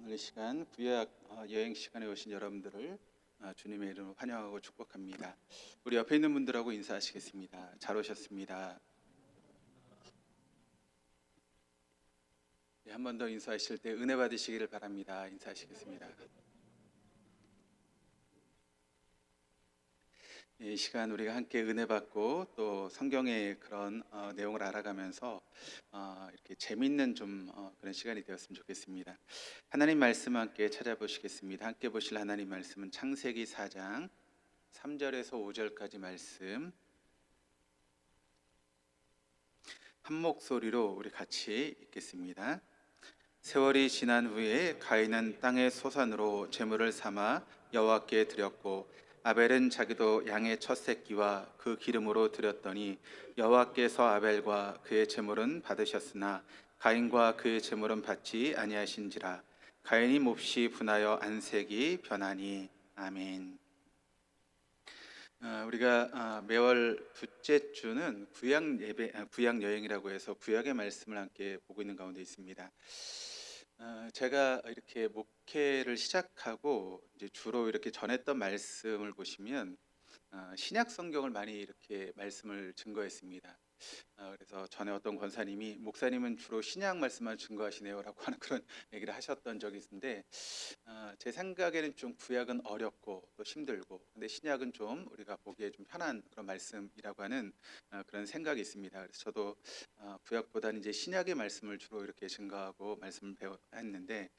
오늘 이 시간 구약 여행 시간에 오신 여러분들을 주님의 이름으로 환영하고 축복합니다. 우리 옆에 있는 분들하고 인사하시겠습니다. 잘 오셨습니다. 한 번 더 인사하실 때 은혜 받으시기를 바랍니다. 인사하시겠습니다. 이 시간 우리가 함께 은혜 받고 또 성경의 그런 내용을 알아가면서 이렇게 재밌는 그런 시간이 되었으면 좋겠습니다. 하나님 말씀 함께 찾아보시겠습니다. 함께 보실 하나님 말씀은 창세기 4장 3절에서 5절까지 말씀 한 목소리로 우리 같이 읽겠습니다. 세월이 지난 후에 가인은 땅의 소산으로 제물을 삼아 여호와께 드렸고 아벨은 자기도 양의 첫 새끼와 그 기름으로 드렸더니 여호와께서 아벨과 그의 제물은 받으셨으나 가인과 그의 제물은 받지 아니하신지라. 가인이 몹시 분하여 안색이 변하니. 아멘. 우리가 매월 둘째 주는 구약 여행이라고 해서 구약의 말씀을 함께 보고 있는 가운데 있습니다. 제가 이렇게 목회를 시작하고 이제 주로 이렇게 전했던 말씀을 보시면 신약 성경을 많이 이렇게 말씀을 증거했습니다. 그래서 전에 어떤 권사님이 목사님은 주로 신약 말씀만 증거하시네요라고 하는 그런 얘기를 하셨던 적이 있는데 제 생각에는 좀 구약은 어렵고 또 힘들고 근데 신약은 좀 우리가 보기에 좀 편한 그런 말씀이라고 하는 그런 생각이 있습니다. 그래서 저도 구약보다는 이제 신약의 말씀을 주로 이렇게 증거하고 말씀을 배웠는데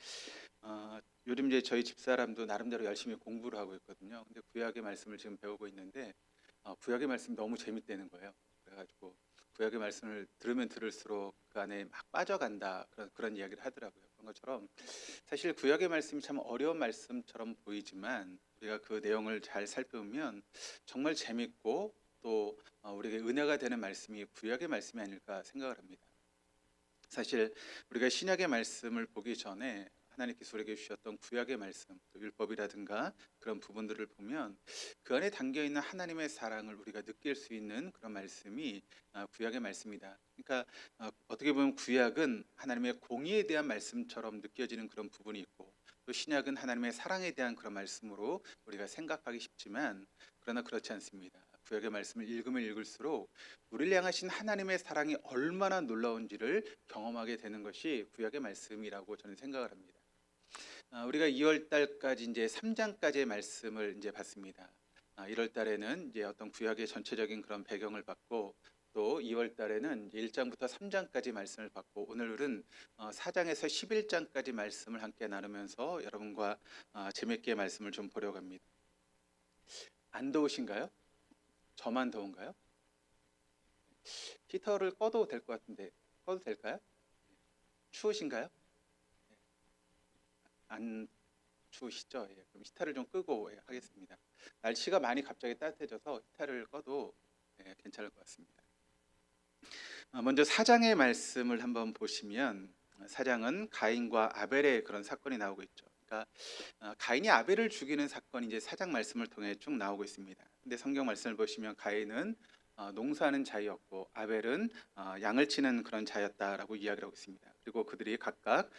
요즘 이제 저희 집사람도 나름대로 열심히 공부를 하고 있거든요. 근데 구약의 말씀을 지금 배우고 있는데 구약의 말씀이 너무 재밌다는 거예요. 그래가지고 구약의 말씀을 들으면 들을수록 그 안에 막 빠져간다 그런 이야기를 하더라고요. 그런 것처럼 사실 구약의 말씀이 참 어려운 말씀처럼 보이지만 우리가 그 내용을 잘 살펴보면 정말 재밌고 또 우리에게 은혜가 되는 말씀이 구약의 말씀이 아닐까 생각을 합니다. 사실 우리가 신약의 말씀을 보기 전에 하나님께서 우리에게 주셨던 구약의 말씀, 또 율법이라든가 그런 부분들을 보면 그 안에 담겨있는 하나님의 사랑을 우리가 느낄 수 있는 그런 말씀이 구약의 말씀이다. 그러니까 어떻게 보면 구약은 하나님의 공의에 대한 말씀처럼 느껴지는 그런 부분이 있고 또 신약은 하나님의 사랑에 대한 그런 말씀으로 우리가 생각하기 쉽지만 그러나 그렇지 않습니다. 구약의 말씀을 읽으면 읽을수록 우리를 향하신 하나님의 사랑이 얼마나 놀라운지를 경험하게 되는 것이 구약의 말씀이라고 저는 생각을 합니다. 우리가 2월 달까지 이제 3장까지의 말씀을 이제 봤습니다. 1월 달에는 이제 어떤 구약의 전체적인 그런 배경을 봤고 또 2월 달에는 1장부터 3장까지 말씀을 받고 오늘은 4장에서 11장까지 말씀을 함께 나누면서 여러분과 재밌게 말씀을 좀 보려고 합니다. 안 더우신가요? 저만 더운가요? 히터를 꺼도 될 것 같은데 꺼도 될까요? 추우신가요? 안 추우시죠? 예, 그럼 히터를 좀 끄고 하겠습니다. 날씨가 많이 갑자기 따뜻해져서 히터를 꺼도 괜찮을 것 같습니다. 먼저 4장의 말씀을 한번 보시면 4장은 가인과 아벨의 그런 사건이 나오고 있죠. 그러니까 가인이 아벨을 죽이는 사건이 이제 4장 말씀을 통해 쭉 나오고 있습니다. 근데 성경 말씀을 보시면 가인은 농사하는 자였고 아벨은 양을 치는 그런 자였다라고 이야기를 하고 있습니다. 그리고 그들이 각각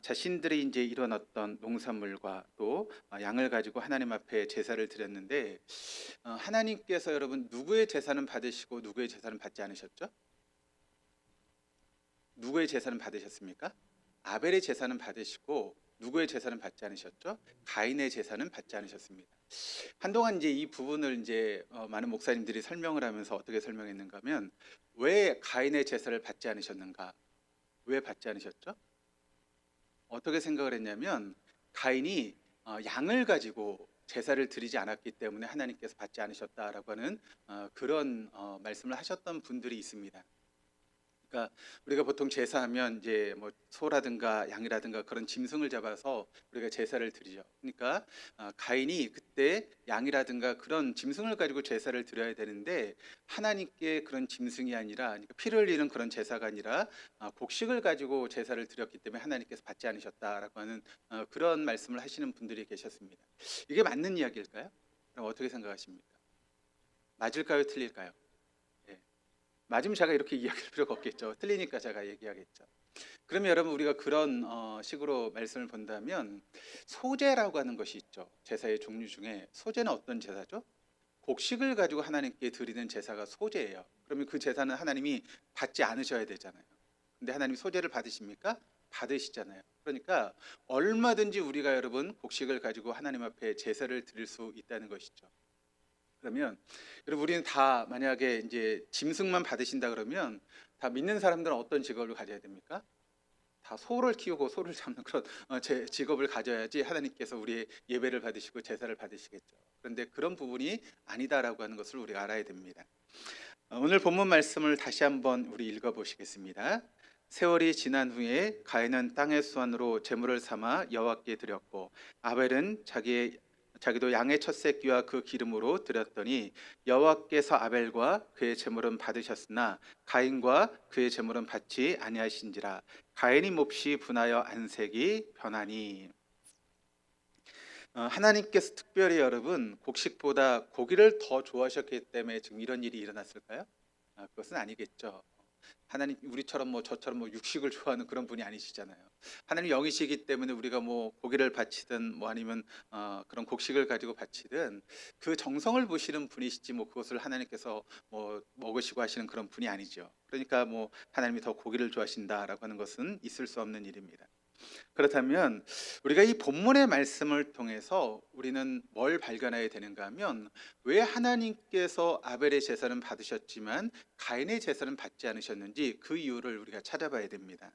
자신들이 이제 이뤄놨던 농산물과 또 양을 가지고 하나님 앞에 제사를 드렸는데 하나님께서 여러분 누구의 제사는 받으시고 누구의 제사는 받지 않으셨죠? 누구의 제사는 받으셨습니까? 아벨의 제사는 받으시고 누구의 제사는 받지 않으셨죠? 가인의 제사는 받지 않으셨습니다. 한동안 이제 이 부분을 이제 많은 목사님들이 설명을 하면서 어떻게 설명했는가 하면 왜 가인의 제사를 받지 않으셨는가? 왜 받지 않으셨죠? 어떻게 생각을 했냐면 가인이 양을 가지고 제사를 드리지 않았기 때문에 하나님께서 받지 않으셨다라고 하는 그런 말씀을 하셨던 분들이 있습니다. 그러니까 우리가 보통 제사하면 이제 뭐 소라든가 양이라든가 그런 짐승을 잡아서 우리가 제사를 드리죠. 그러니까 가인이 그때 양이라든가 그런 짐승을 가지고 제사를 드려야 되는데 하나님께 그런 짐승이 아니라 그러니까 피를 흘리는 그런 제사가 아니라 곡식을 가지고 제사를 드렸기 때문에 하나님께서 받지 않으셨다라고 하는 그런 말씀을 하시는 분들이 계셨습니다. 이게 맞는 이야기일까요? 그럼 어떻게 생각하십니까? 맞을까요? 틀릴까요? 맞으면 제가 이렇게 이야기할 필요가 없겠죠. 틀리니까 제가 얘기하겠죠. 그러면 여러분 우리가 그런 식으로 말씀을 본다면 소제라고 하는 것이 있죠. 제사의 종류 중에 소제는 어떤 제사죠? 곡식을 가지고 하나님께 드리는 제사가 소제예요. 그러면 그 제사는 하나님이 받지 않으셔야 되잖아요. 근데 하나님이 소제를 받으십니까? 받으시잖아요. 그러니까 얼마든지 우리가 여러분 곡식을 가지고 하나님 앞에 제사를 드릴 수 있다는 것이죠. 그러면 여러분 우리는 다 만약에 이제 짐승만 받으신다 그러면 다 믿는 사람들은 어떤 직업을 가져야 됩니까? 다 소를 키우고 소를 잡는 그런 제 직업을 가져야지 하나님께서 우리의 예배를 받으시고 제사를 받으시겠죠. 그런데 그런 부분이 아니다라고 하는 것을 우리가 알아야 됩니다. 오늘 본문 말씀을 다시 한번 우리 읽어보시겠습니다. 세월이 지난 후에 가인은 땅의 수완으로 제물을 삼아 여호와께 드렸고 아벨은 자기도 양의 첫 새끼와 그 기름으로 드렸더니 여호와께서 아벨과 그의 제물은 받으셨으나 가인과 그의 제물은 받지 아니하신지라. 가인이 몹시 분하여 안색이 변하니. 하나님께서 특별히 여러분 곡식보다 고기를 더 좋아하셨기 때문에 지금 이런 일이 일어났을까요? 그것은 아니겠죠. 하나님 우리처럼 뭐 저처럼 뭐 육식을 좋아하는 그런 분이 아니시잖아요. 하나님 영이시기 때문에 우리가 뭐 고기를 바치든 뭐 아니면 그런 곡식을 가지고 바치든 그 정성을 보시는 분이시지 뭐 그것을 하나님께서 뭐 먹으시고 하시는 그런 분이 아니죠. 그러니까 뭐 하나님이 더 고기를 좋아하신다라고 하는 것은 있을 수 없는 일입니다. 그렇다면 우리가 이 본문의 말씀을 통해서 우리는 뭘 발견해야 되는가 하면 왜 하나님께서 아벨의 제사는 받으셨지만 가인의 제사는 받지 않으셨는지 그 이유를 우리가 찾아봐야 됩니다.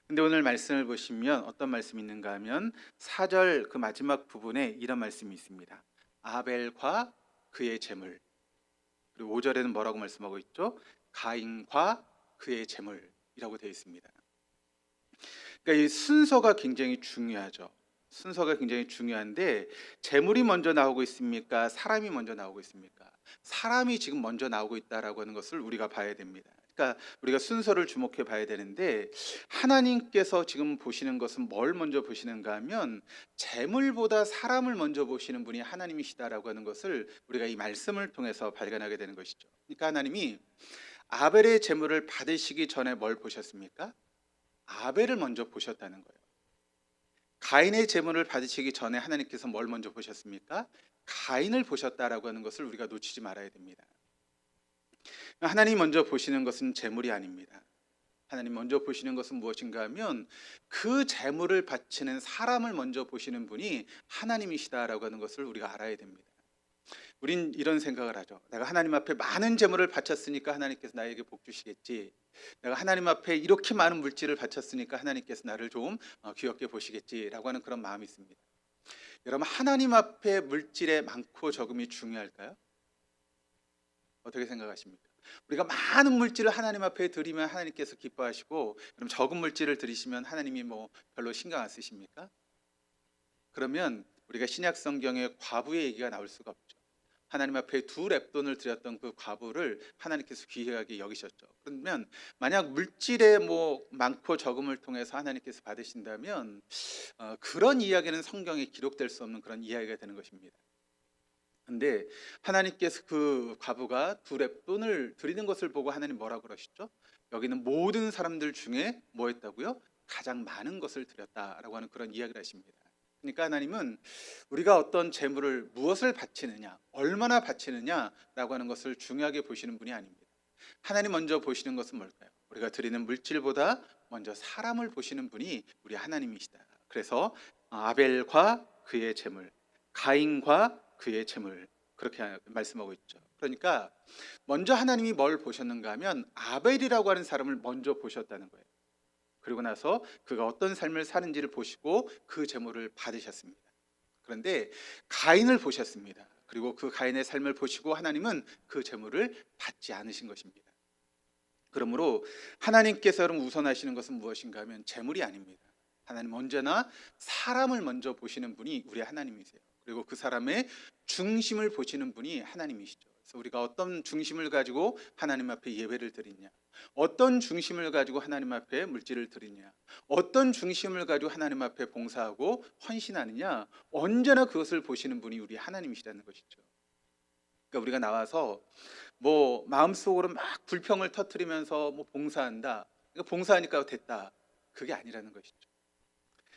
근데 오늘 말씀을 보시면 어떤 말씀이 있는가 하면 4절 그 마지막 부분에 이런 말씀이 있습니다. 아벨과 그의 제물. 그리고 5절에는 뭐라고 말씀하고 있죠? 가인과 그의 제물이라고 되어 있습니다. 그러니까 이 순서가 굉장히 중요하죠. 순서가 굉장히 중요한데 재물이 먼저 나오고 있습니까? 사람이 먼저 나오고 있습니까? 사람이 지금 먼저 나오고 있다라고 하는 것을 우리가 봐야 됩니다. 그러니까 우리가 순서를 주목해 봐야 되는데 하나님께서 지금 보시는 것은 뭘 먼저 보시는가 하면 재물보다 사람을 먼저 보시는 분이 하나님이시다라고 하는 것을 우리가 이 말씀을 통해서 발견하게 되는 것이죠. 그러니까 하나님이 아벨의 재물을 받으시기 전에 뭘 보셨습니까? 아벨을 먼저 보셨다는 거예요. 가인의 제물을 받으시기 전에 하나님께서 뭘 먼저 보셨습니까? 가인을 보셨다라고 하는 것을 우리가 놓치지 말아야 됩니다. 하나님 먼저 보시는 것은 제물이 아닙니다. 하나님 먼저 보시는 것은 무엇인가 하면 그 제물을 바치는 사람을 먼저 보시는 분이 하나님이시다라고 하는 것을 우리가 알아야 됩니다. 우린 이런 생각을 하죠. 내가 하나님 앞에 많은 제물을 바쳤으니까 하나님께서 나에게 복 주시겠지. 내가 하나님 앞에 이렇게 많은 물질을 바쳤으니까 하나님께서 나를 좀 귀엽게 보시겠지라고 하는 그런 마음이 있습니다. 여러분 하나님 앞에 물질의 많고 적음이 중요할까요? 어떻게 생각하십니까? 우리가 많은 물질을 하나님 앞에 드리면 하나님께서 기뻐하시고 그럼 적은 물질을 드리시면 하나님이 뭐 별로 신경 안 쓰십니까? 그러면 우리가 신약 성경에 과부의 얘기가 나올 수가 없죠. 하나님 앞에 2렙돈을 드렸던 그 과부를 하나님께서 귀하게 여기셨죠. 그러면 만약 물질의 뭐 많고 적음을 통해서 하나님께서 받으신다면 그런 이야기는 성경에 기록될 수 없는 그런 이야기가 되는 것입니다. 근데 하나님께서 그 과부가 2렙돈을 드리는 것을 보고 하나님 뭐라고 그러시죠? 여기는 모든 사람들 중에 뭐 했다고요? 가장 많은 것을 드렸다라고 하는 그런 이야기를 하십니다. 그러니까 하나님은 우리가 어떤 재물을 무엇을 바치느냐, 얼마나 바치느냐라고 하는 것을 중요하게 보시는 분이 아닙니다. 하나님 먼저 보시는 것은 뭘까요? 우리가 드리는 물질보다 먼저 사람을 보시는 분이 우리 하나님이시다. 그래서 아벨과 그의 재물, 가인과 그의 재물 그렇게 말씀하고 있죠. 그러니까 먼저 하나님이 뭘 보셨는가 하면 아벨이라고 하는 사람을 먼저 보셨다는 거예요. 그리고 나서 그가 어떤 삶을 사는지를 보시고 그 제물을 받으셨습니다. 그런데 가인을 보셨습니다. 그리고 그 가인의 삶을 보시고 하나님은 그 제물을 받지 않으신 것입니다. 그러므로 하나님께서 여러분 우선하시는 것은 무엇인가 하면 제물이 아닙니다. 하나님 언제나 사람을 먼저 보시는 분이 우리 하나님이세요. 그리고 그 사람의 중심을 보시는 분이 하나님이시죠. 그래서 우리가 어떤 중심을 가지고 하나님 앞에 예배를 드리냐, 어떤 중심을 가지고 하나님 앞에 물질을 드리냐, 어떤 중심을 가지고 하나님 앞에 봉사하고 헌신하느냐, 언제나 그것을 보시는 분이 우리 하나님이시라는 것이죠. 그러니까 우리가 나와서 뭐 마음속으로 막 불평을 터뜨리면서 뭐 봉사한다, 그러니까 봉사하니까 됐다, 그게 아니라는 것이죠.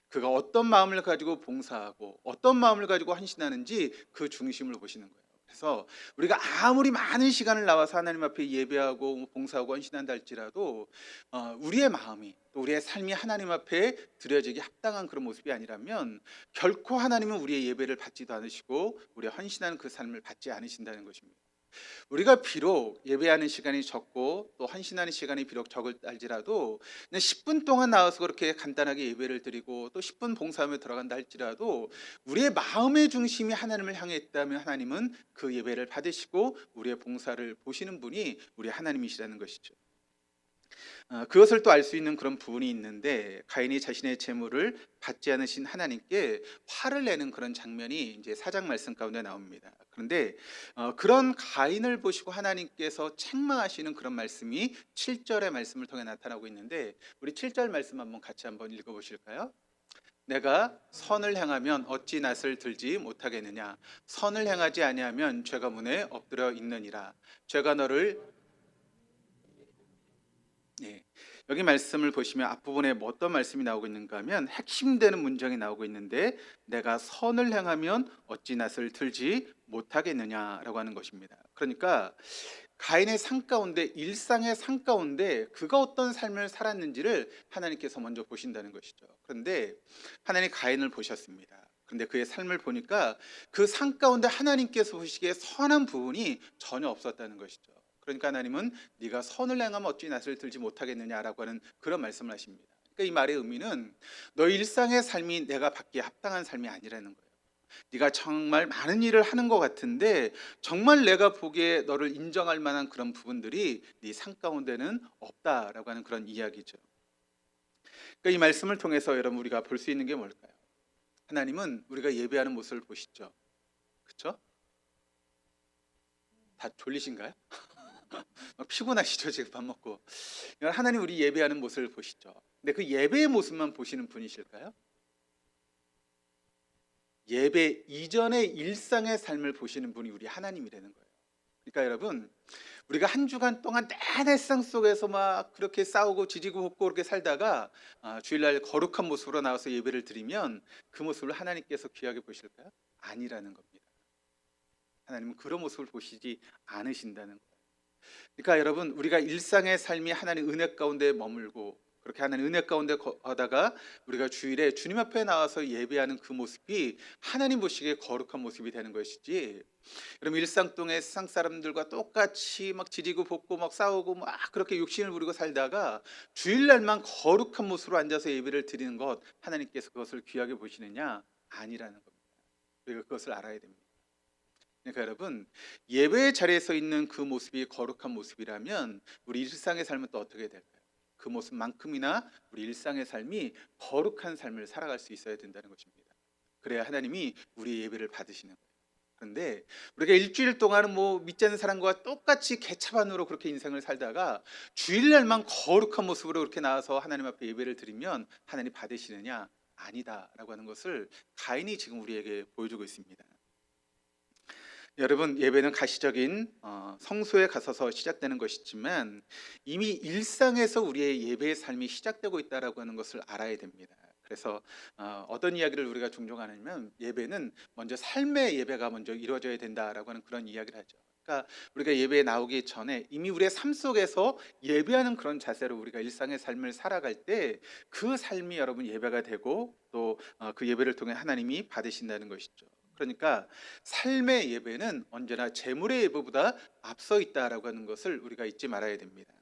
그가 어떤 마음을 가지고 봉사하고 어떤 마음을 가지고 헌신하는지 그 중심을 보시는 거예요. 그래서 우리가 아무리 많은 시간을 나와서 하나님 앞에 예배하고 봉사하고 헌신한다 할지라도 우리의 마음이 또 우리의 삶이 하나님 앞에 드려지기 합당한 그런 모습이 아니라면 결코 하나님은 우리의 예배를 받지도 않으시고 우리의 헌신하는 그 삶을 받지 않으신다는 것입니다. 우리가 비록 예배하는 시간이 적고 또 헌신하는 시간이 비록 적을 할지라도 그냥 10분 동안 나와서 그렇게 간단하게 예배를 드리고 또 10분 봉사하며 들어간다 할지라도 우리의 마음의 중심이 하나님을 향해 있다면 하나님은 그 예배를 받으시고 우리의 봉사를 보시는 분이 우리 하나님이시라는 것이죠. 그것을 또 알 수 있는 그런 부분이 있는데, 가인이 자신의 재물을 받지 않으신 하나님께 화를 내는 그런 장면이 이제 4장 말씀 가운데 나옵니다. 그런데 그런 가인을 보시고 하나님께서 책망하시는 그런 말씀이 7절의 말씀을 통해 나타나고 있는데, 우리 7절 말씀 같이 한번 읽어보실까요? 내가 선을 행하면 어찌 낯을 들지 못하겠느냐. 선을 행하지 아니하면 죄가 문에 엎드려 있느니라. 죄가 너를 예. 여기 말씀을 보시면 앞부분에 어떤 말씀이 나오고 있는가 하면 핵심되는 문장이 나오고 있는데, 내가 선을 행하면 어찌 낯을 들지 못하겠느냐라고 하는 것입니다. 그러니까 가인의 삶 가운데, 일상의 삶 가운데 그가 어떤 삶을 살았는지를 하나님께서 먼저 보신다는 것이죠. 그런데 하나님 가인을 보셨습니다. 그런데 그의 삶을 보니까 그 삶 가운데 하나님께서 보시기에 선한 부분이 전혀 없었다는 것이죠. 그러니까 하나님은 네가 선을 행하면 어찌 낯을 들지 못하겠느냐라고 하는 그런 말씀을 하십니다. 그러니까 이 말의 의미는 너 일상의 삶이 내가 받기에 합당한 삶이 아니라는 거예요. 네가 정말 많은 일을 하는 것 같은데 정말 내가 보기에 너를 인정할 만한 그런 부분들이 네 삶 가운데는 없다라고 하는 그런 이야기죠. 그러니까 이 말씀을 통해서 여러분 우리가 볼 수 있는 게 뭘까요? 하나님은 우리가 예배하는 모습을 보시죠. 그렇죠? 다 졸리신가요? 피곤하시죠? 지금 밥 먹고. 하나님 우리 예배하는 모습을 보시죠. 근데 그 예배의 모습만 보시는 분이실까요? 예배 이전의 일상의 삶을 보시는 분이 우리 하나님이라는 거예요. 그러니까 여러분, 우리가 한 주간 동안 내내 세상 속에서 막 그렇게 싸우고 지지고 볶고 그렇게 살다가 주일날 거룩한 모습으로 나와서 예배를 드리면 그 모습을 하나님께서 귀하게 보실까요? 아니라는 겁니다. 하나님은 그런 모습을 보시지 않으신다는 거예요. 그러니까 여러분, 우리가 일상의 삶이 하나님 은혜 가운데 머물고 그렇게 하나님 은혜 가운데 거다가 우리가 주일에 주님 앞에 나와서 예배하는 그 모습이 하나님 보시기에 거룩한 모습이 되는 것이지, 여러분 일상 동에 세상 사람들과 똑같이 막 지지고 볶고 막 싸우고 막 그렇게 욕심을 부리고 살다가 주일날만 거룩한 모습으로 앉아서 예배를 드리는 것, 하나님께서 그것을 귀하게 보시느냐? 아니라는 겁니다. 우리가 그것을 알아야 됩니다. 그러니까 여러분, 예배의 자리에서 있는 그 모습이 거룩한 모습이라면 우리 일상의 삶은 또 어떻게 될까요? 그 모습만큼이나 우리 일상의 삶이 거룩한 삶을 살아갈 수 있어야 된다는 것입니다. 그래야 하나님이 우리의 예배를 받으시는 거예요. 그런데 우리가 일주일 동안은 뭐 믿지 않는 사람과 똑같이 개차반으로 그렇게 인생을 살다가 주일날만 거룩한 모습으로 그렇게 나와서 하나님 앞에 예배를 드리면 하나님 받으시느냐? 아니다라고 하는 것을 가인이 지금 우리에게 보여주고 있습니다. 여러분, 예배는 가시적인 성소에 가서서 시작되는 것이지만 이미 일상에서 우리의 예배의 삶이 시작되고 있다라고 하는 것을 알아야 됩니다. 그래서 어떤 이야기를 우리가 종종 하냐면 예배는 먼저 삶의 예배가 먼저 이루어져야 된다라고 하는 그런 이야기를 하죠. 그러니까 우리가 예배에 나오기 전에 이미 우리의 삶 속에서 예배하는 그런 자세로 우리가 일상의 삶을 살아갈 때 그 삶이 여러분 예배가 되고 또 그 예배를 통해 하나님이 받으신다는 것이죠. 그러니까 삶의 예배는 언제나 재물의 예배보다 앞서 있다라고 하는 것을 우리가 잊지 말아야 됩니다.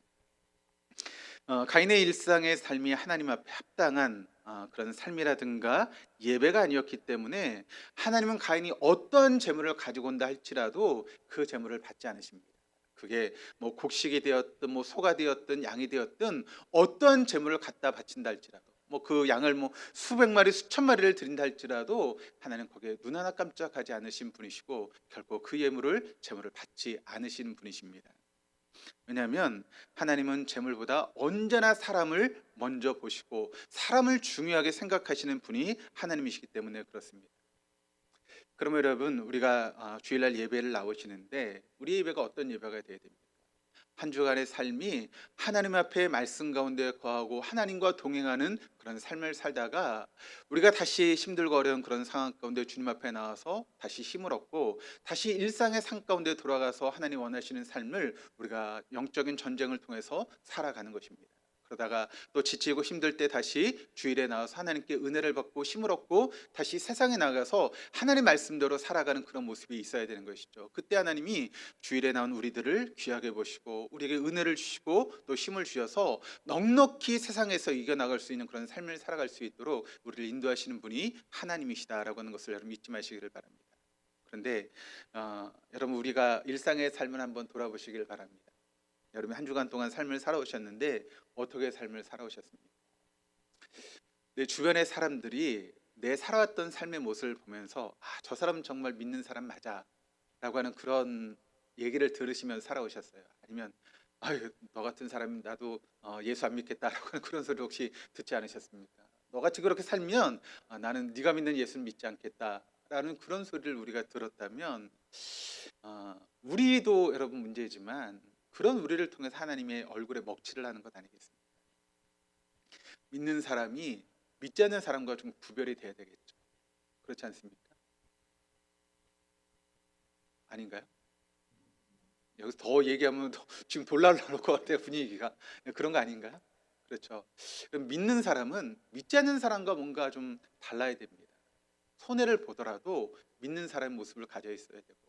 가인의 일상의 삶이 하나님 앞에 합당한 그런 삶이라든가 예배가 아니었기 때문에 하나님은 가인이 어떤 재물을 가지고 온다 할지라도 그 재물을 받지 않으십니다. 그게 뭐 곡식이 되었든 뭐 소가 되었든 양이 되었든 어떤 재물을 갖다 바친다 할지라도 뭐 그 양을 뭐 수백 마리 수천 마리를 드린다 할지라도 하나님 거기에 눈 하나 깜짝하지 않으신 분이시고 결코 그 재물을 받지 않으시는 분이십니다. 왜냐하면 하나님은 재물보다 언제나 사람을 먼저 보시고 사람을 중요하게 생각하시는 분이 하나님이시기 때문에 그렇습니다. 그러면 여러분, 우리가 주일날 예배를 나오시는데 우리 예배가 어떤 예배가 되어야 됩니까? 한 주간의 삶이 하나님 앞에 말씀 가운데 거하고 하나님과 동행하는 그런 삶을 살다가 우리가 다시 힘들고 어려운 그런 상황 가운데 주님 앞에 나와서 다시 힘을 얻고 다시 일상의 삶 가운데 돌아가서 하나님 원하시는 삶을 우리가 영적인 전쟁을 통해서 살아가는 것입니다. 그러다가 또 지치고 힘들 때 다시 주일에 나와서 하나님께 은혜를 받고 힘을 얻고 다시 세상에 나가서 하나님 말씀대로 살아가는 그런 모습이 있어야 되는 것이죠. 그때 하나님이 주일에 나온 우리들을 귀하게 보시고 우리에게 은혜를 주시고 또 힘을 주셔서 넉넉히 세상에서 이겨나갈 수 있는 그런 삶을 살아갈 수 있도록 우리를 인도하시는 분이 하나님이시다라고 하는 것을 여러분 잊지 마시기를 바랍니다. 그런데 여러분 우리가 일상의 삶을 한번 돌아보시길 바랍니다. 여러분 한 주간 동안 삶을 살아오셨는데 어떻게 삶을 살아오셨습니까? 내 주변의 사람들이 내 살아왔던 삶의 모습을 보면서 저 사람은 정말 믿는 사람 맞아 라고 하는 그런 얘기를 들으시면서 살아오셨어요? 아니면 아유 너 같은 사람이 나도 예수 안 믿겠다라고 하는 그런 소리 혹시 듣지 않으셨습니까? 너같이 그렇게 살면 나는 네가 믿는 예수는 믿지 않겠다라는 그런 소리를 우리가 들었다면 우리도 여러분 문제지만 그런 우리를 통해서 하나님의 얼굴에 먹칠을 하는 것 아니겠습니까? 믿는 사람이 믿지 않는 사람과 좀 구별이 돼야 되겠죠. 그렇지 않습니까? 아닌가요? 여기서 더 얘기하면 지금 돌날 나올 것 같아요, 분위기가. 그런 거 아닌가요? 그렇죠. 그럼 믿는 사람은 믿지 않는 사람과 뭔가 좀 달라야 됩니다. 손해를 보더라도 믿는 사람의 모습을 가져 있어야 되고,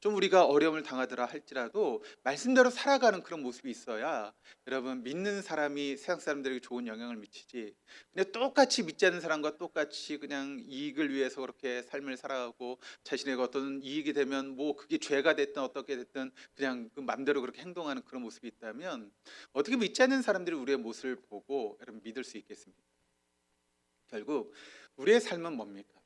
좀 우리가 어려움을 당하더라 할지라도 말씀대로 살아가는 그런 모습이 있어야 여러분 믿는 사람이 세상 사람들에게 좋은 영향을 미치지, 그냥 똑같이 믿지 않는 사람과 똑같이 그냥 이익을 위해서 그렇게 삶을 살아가고 자신에게 어떤 이익이 되면 뭐 그게 죄가 됐든 어떻게 됐든 그냥 그 맘대로 그렇게 행동하는 그런 모습이 있다면 어떻게 믿지 않는 사람들이 우리의 모습을 보고 여러분 믿을 수 있겠습니까? 결국 우리의 삶은 뭡니까?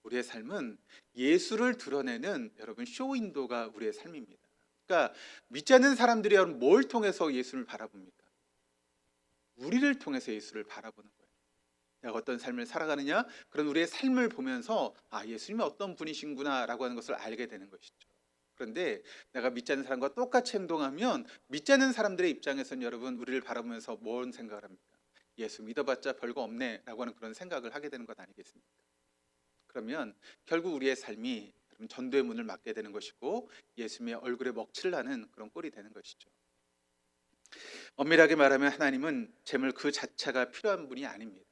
우리의 삶은 예수를 드러내는 여러분 쇼윈도가 우리의 삶입니다. 그러니까 믿지 않는 사람들이 여러분 뭘 통해서 예수를 바라봅니까? 우리를 통해서 예수를 바라보는 거예요. 내가 어떤 삶을 살아가느냐? 그런 우리의 삶을 보면서 예수님이 어떤 분이신구나 라고 하는 것을 알게 되는 것이죠. 그런데 내가 믿지 않는 사람과 똑같이 행동하면 믿지 않는 사람들의 입장에서는 여러분 우리를 바라보면서 뭔 생각을 합니까? 예수 믿어봤자 별거 없네 라고 하는 그런 생각을 하게 되는 것 아니겠습니까? 그러면 결국 우리의 삶이 전도의 문을 막게 되는 것이고 예수님의 얼굴에 먹칠을 하는 그런 꼴이 되는 것이죠. 엄밀하게 말하면 하나님은 재물 그 자체가 필요한 분이 아닙니다.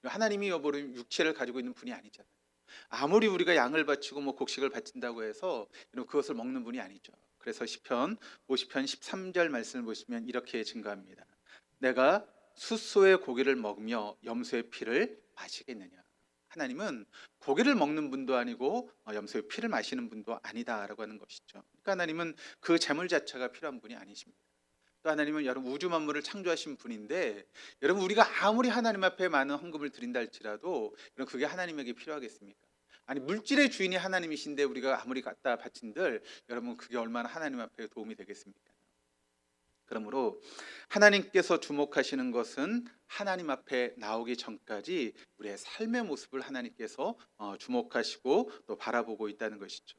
하나님이 여보는 육체를 가지고 있는 분이 아니잖아요. 아무리 우리가 양을 바치고 뭐 곡식을 바친다고 해서 그것을 먹는 분이 아니죠. 그래서 시편 50편 13절 말씀을 보시면 이렇게 증거합니다. 내가 숫소의 고기를 먹으며 염소의 피를 마시겠느냐. 하나님은 고기를 먹는 분도 아니고 염소의 피를 마시는 분도 아니다라고 하는 것이죠. 그러니까 하나님은 그 재물 자체가 필요한 분이 아니십니다. 또 하나님은 여러분 우주 만물을 창조하신 분인데 여러분 우리가 아무리 하나님 앞에 많은 헌금을 드린다 할지라도 여러분 그게 하나님에게 필요하겠습니까? 아니 물질의 주인이 하나님이신데 우리가 아무리 갖다 바친들 여러분 그게 얼마나 하나님 앞에 도움이 되겠습니까? 그러므로 하나님께서 주목하시는 것은 하나님 앞에 나오기 전까지 우리의 삶의 모습을 하나님께서 주목하시고 또 바라보고 있다는 것이죠.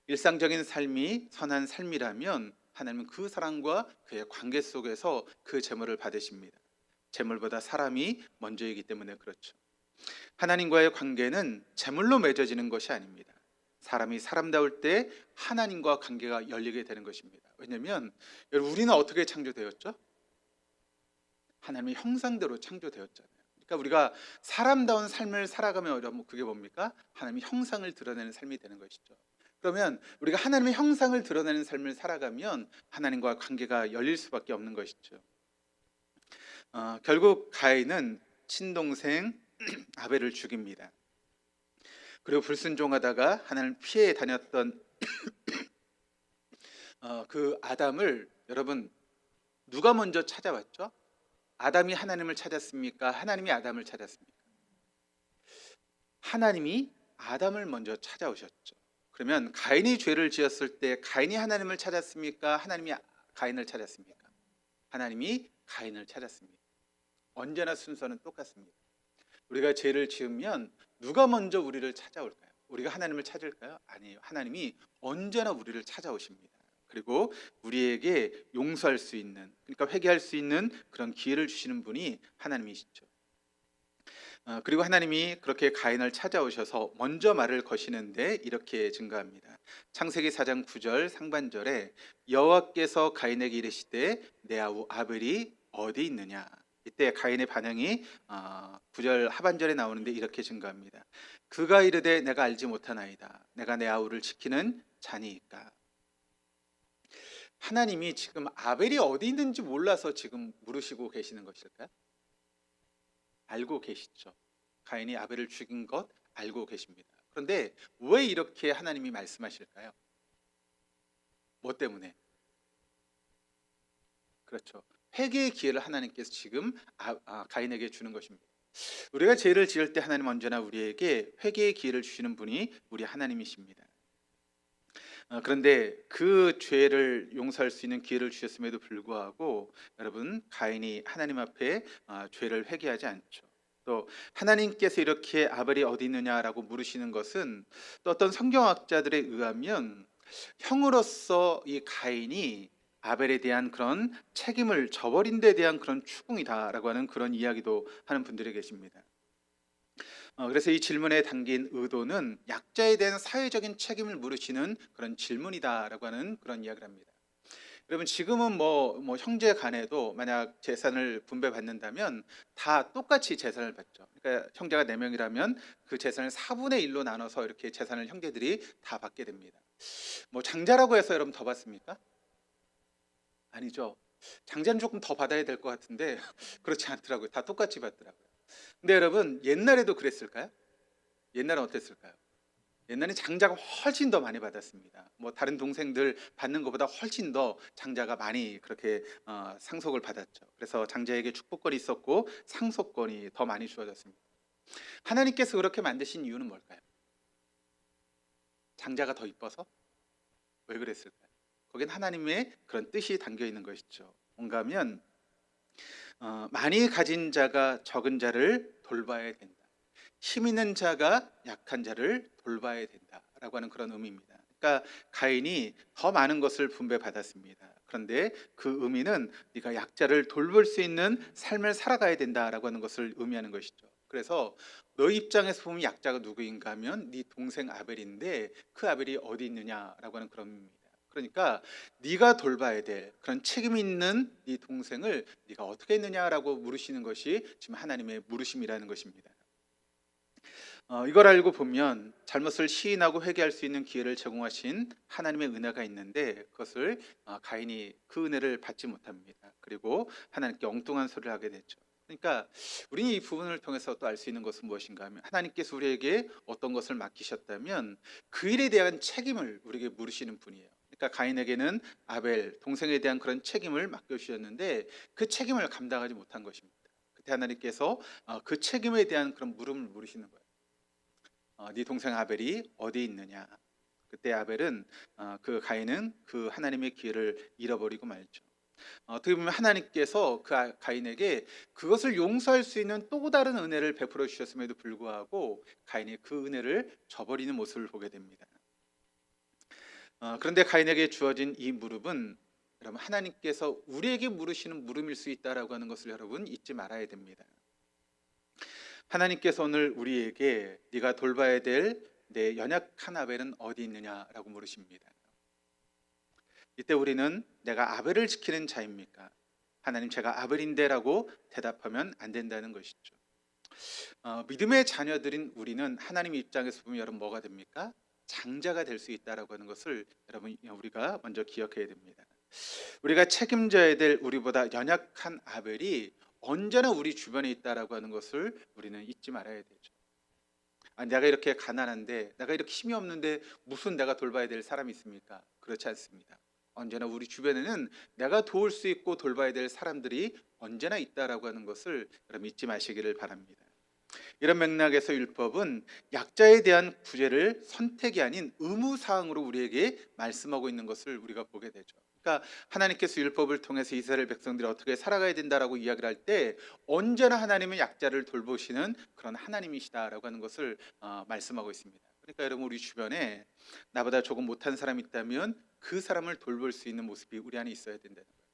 일상적인 삶이 선한 삶이라면 하나님은 그 사람과 그의 관계 속에서 그 재물을 받으십니다. 재물보다 사람이 먼저이기 때문에 그렇죠. 하나님과의 관계는 재물로 맺어지는 것이 아닙니다. 사람이 사람다울 때 하나님과 관계가 열리게 되는 것입니다. 왜냐하면 우리는 어떻게 창조되었죠? 하나님의 형상대로 창조되었잖아요. 그러니까 우리가 사람다운 삶을 살아가면 그게 뭡니까? 하나님의 형상을 드러내는 삶이 되는 것이죠. 그러면 우리가 하나님의 형상을 드러내는 삶을 살아가면 하나님과 관계가 열릴 수밖에 없는 것이죠. 결국 가인은 친동생 아벨을 죽입니다. 그리고 불순종하다가 하나님을 피해 다녔던 그 아담을 여러분 누가 먼저 찾아왔죠? 아담이 하나님을 찾았습니까? 하나님이 아담을 찾았습니까? 하나님이 아담을 먼저 찾아오셨죠. 그러면 가인이 죄를 지었을 때 가인이 하나님을 찾았습니까? 하나님이 가인을 찾았습니까? 하나님이 가인을 찾았습니다. 언제나 순서는 똑같습니다. 우리가 죄를 지으면 누가 먼저 우리를 찾아올까요? 우리가 하나님을 찾을까요? 아니에요. 하나님이 언제나 우리를 찾아오십니다. 그리고 우리에게 용서할 수 있는, 그러니까 회개할 수 있는 그런 기회를 주시는 분이 하나님이시죠. 그리고 하나님이 그렇게 가인을 찾아오셔서 먼저 말을 거시는데 이렇게 증가합니다. 창세기 4장 9절 상반절에 여호와께서 가인에게 이르시되 내 아우 아벨이 어디 있느냐. 이때 가인의 반응이 9절 하반절에 나오는데 이렇게 증가합니다. 그가 이르되 내가 알지 못하나이다. 내가 내 아우를 지키는 자니이까. 하나님이 지금 아벨이 어디 있는지 몰라서 지금 물으시고 계시는 것일까요? 알고 계시죠. 가인이 아벨을 죽인 것 알고 계십니다. 그런데 왜 이렇게 하나님이 말씀하실까요? 뭐 때문에? 그렇죠. 회개의 기회를 하나님께서 지금 가인에게 주는 것입니다. 우리가 죄를 지을 때 하나님 언제나 우리에게 회개의 기회를 주시는 분이 우리 하나님이십니다. 그런데 그 죄를 용서할 수 있는 기회를 주셨음에도 불구하고 여러분, 가인이 하나님 앞에 죄를 회개하지 않죠. 또 하나님께서 이렇게 아벨이 어디 있느냐라고 물으시는 것은 또 어떤 성경학자들에 의하면 형으로서 이 가인이 아벨에 대한 그런 책임을 저버린 데 대한 그런 추궁이다라고 하는 그런 이야기도 하는 분들이 계십니다. 그래서 이 질문에 담긴 의도는 약자에 대한 사회적인 책임을 물으시는 그런 질문이다라고 하는 그런 이야기를 합니다. 여러분, 지금은 뭐 형제 간에도 만약 재산을 분배받는다면 다 똑같이 재산을 받죠. 그러니까 형제가 4명이라면 그 재산을 4분의 1로 나눠서 이렇게 재산을 형제들이 다 받게 됩니다. 뭐 장자라고 해서 여러분 더 받습니까? 아니죠. 장자는 조금 더 받아야 될 것 같은데 그렇지 않더라고요. 다 똑같이 받더라고요. 근데 여러분, 옛날에도 그랬을까요? 옛날은 어땠을까요? 옛날에 장자가 훨씬 더 많이 받았습니다. 뭐 다른 동생들 받는 것보다 훨씬 더 장자가 많이 그렇게 상속을 받았죠. 그래서 장자에게 축복권이 있었고 상속권이 더 많이 주어졌습니다. 하나님께서 그렇게 만드신 이유는 뭘까요? 장자가 더 이뻐서? 왜 그랬을까요? 거긴 하나님의 그런 뜻이 담겨 있는 것이죠. 뭔가 하면 많이 가진 자가 적은 자를 돌봐야 된다. 힘 있는 자가 약한 자를 돌봐야 된다라고 하는 그런 의미입니다. 그러니까 가인이 더 많은 것을 분배받았습니다. 그런데 그 의미는 네가 약자를 돌볼 수 있는 삶을 살아가야 된다라고 하는 것을 의미하는 것이죠. 그래서 너희 입장에서 보면 약자가 누구인가 하면 네 동생 아벨인데 그 아벨이 어디 있느냐라고 하는 그런 의미입니다. 그러니까 네가 돌봐야 될 그런 책임 있는 네 동생을 네가 어떻게 했느냐라고 물으시는 것이 지금 하나님의 물으심이라는 것입니다. 이걸 알고 보면 잘못을 시인하고 회개할 수 있는 기회를 제공하신 하나님의 은혜가 있는데 그것을 가인이 그 은혜를 받지 못합니다. 그리고 하나님께 엉뚱한 소리를 하게 됐죠. 그러니까 우리는 이 부분을 통해서 또 알 수 있는 것은 무엇인가 하면 하나님께서 우리에게 어떤 것을 맡기셨다면 그 일에 대한 책임을 우리에게 물으시는 분이에요. 그러니까 가인에게는 아벨 동생에 대한 그런 책임을 맡겨주셨는데 그 책임을 감당하지 못한 것입니다. 그때 하나님께서 그 책임에 대한 그런 물음을 물으시는 거예요. 네 동생 아벨이 어디 있느냐. 그때 아벨은 그 가인은 그 하나님의 기회를 잃어버리고 말죠. 어떻게 보면 하나님께서 그 가인에게 그것을 용서할 수 있는 또 다른 은혜를 베풀어 주셨음에도 불구하고 가인이 그 은혜를 저버리는 모습을 보게 됩니다. 그런데 가인에게 주어진 이 물음은 여러분, 하나님께서 우리에게 물으시는 물음일 수 있다라고 하는 것을 여러분 잊지 말아야 됩니다. 하나님께서 오늘 우리에게 네가 돌봐야 될 내 연약한 아벨은 어디 있느냐라고 물으십니다. 이때 우리는 내가 아벨을 지키는 자입니까? 하나님, 제가 아벨인데라고 대답하면 안 된다는 것이죠. 믿음의 자녀들인 우리는 하나님 입장에서 보면 여러분 뭐가 됩니까? 장자가 될 수 있다라고 하는 것을 여러분 우리가 먼저 기억해야 됩니다. 우리가 책임져야 될 우리보다 연약한 아벨이 언제나 우리 주변에 있다라고 하는 것을 우리는 잊지 말아야 되죠. 내가 이렇게 가난한데, 내가 이렇게 힘이 없는데 무슨 내가 돌봐야 될 사람이 있습니까? 그렇지 않습니다. 언제나 우리 주변에는 내가 도울 수 있고 돌봐야 될 사람들이 언제나 있다라고 하는 것을 여러분 잊지 마시기를 바랍니다. 이런 맥락에서 율법은 약자에 대한 구제를 선택이 아닌 의무사항으로 우리에게 말씀하고 있는 것을 우리가 보게 되죠. 그러니까 하나님께서 율법을 통해서 이스라엘 백성들이 어떻게 살아가야 된다라고 이야기를 할 때 언제나 하나님은 약자를 돌보시는 그런 하나님이시다라고 하는 것을 말씀하고 있습니다. 그러니까 여러분 우리 주변에 나보다 조금 못한 사람이 있다면 그 사람을 돌볼 수 있는 모습이 우리 안에 있어야 된다는 거예요.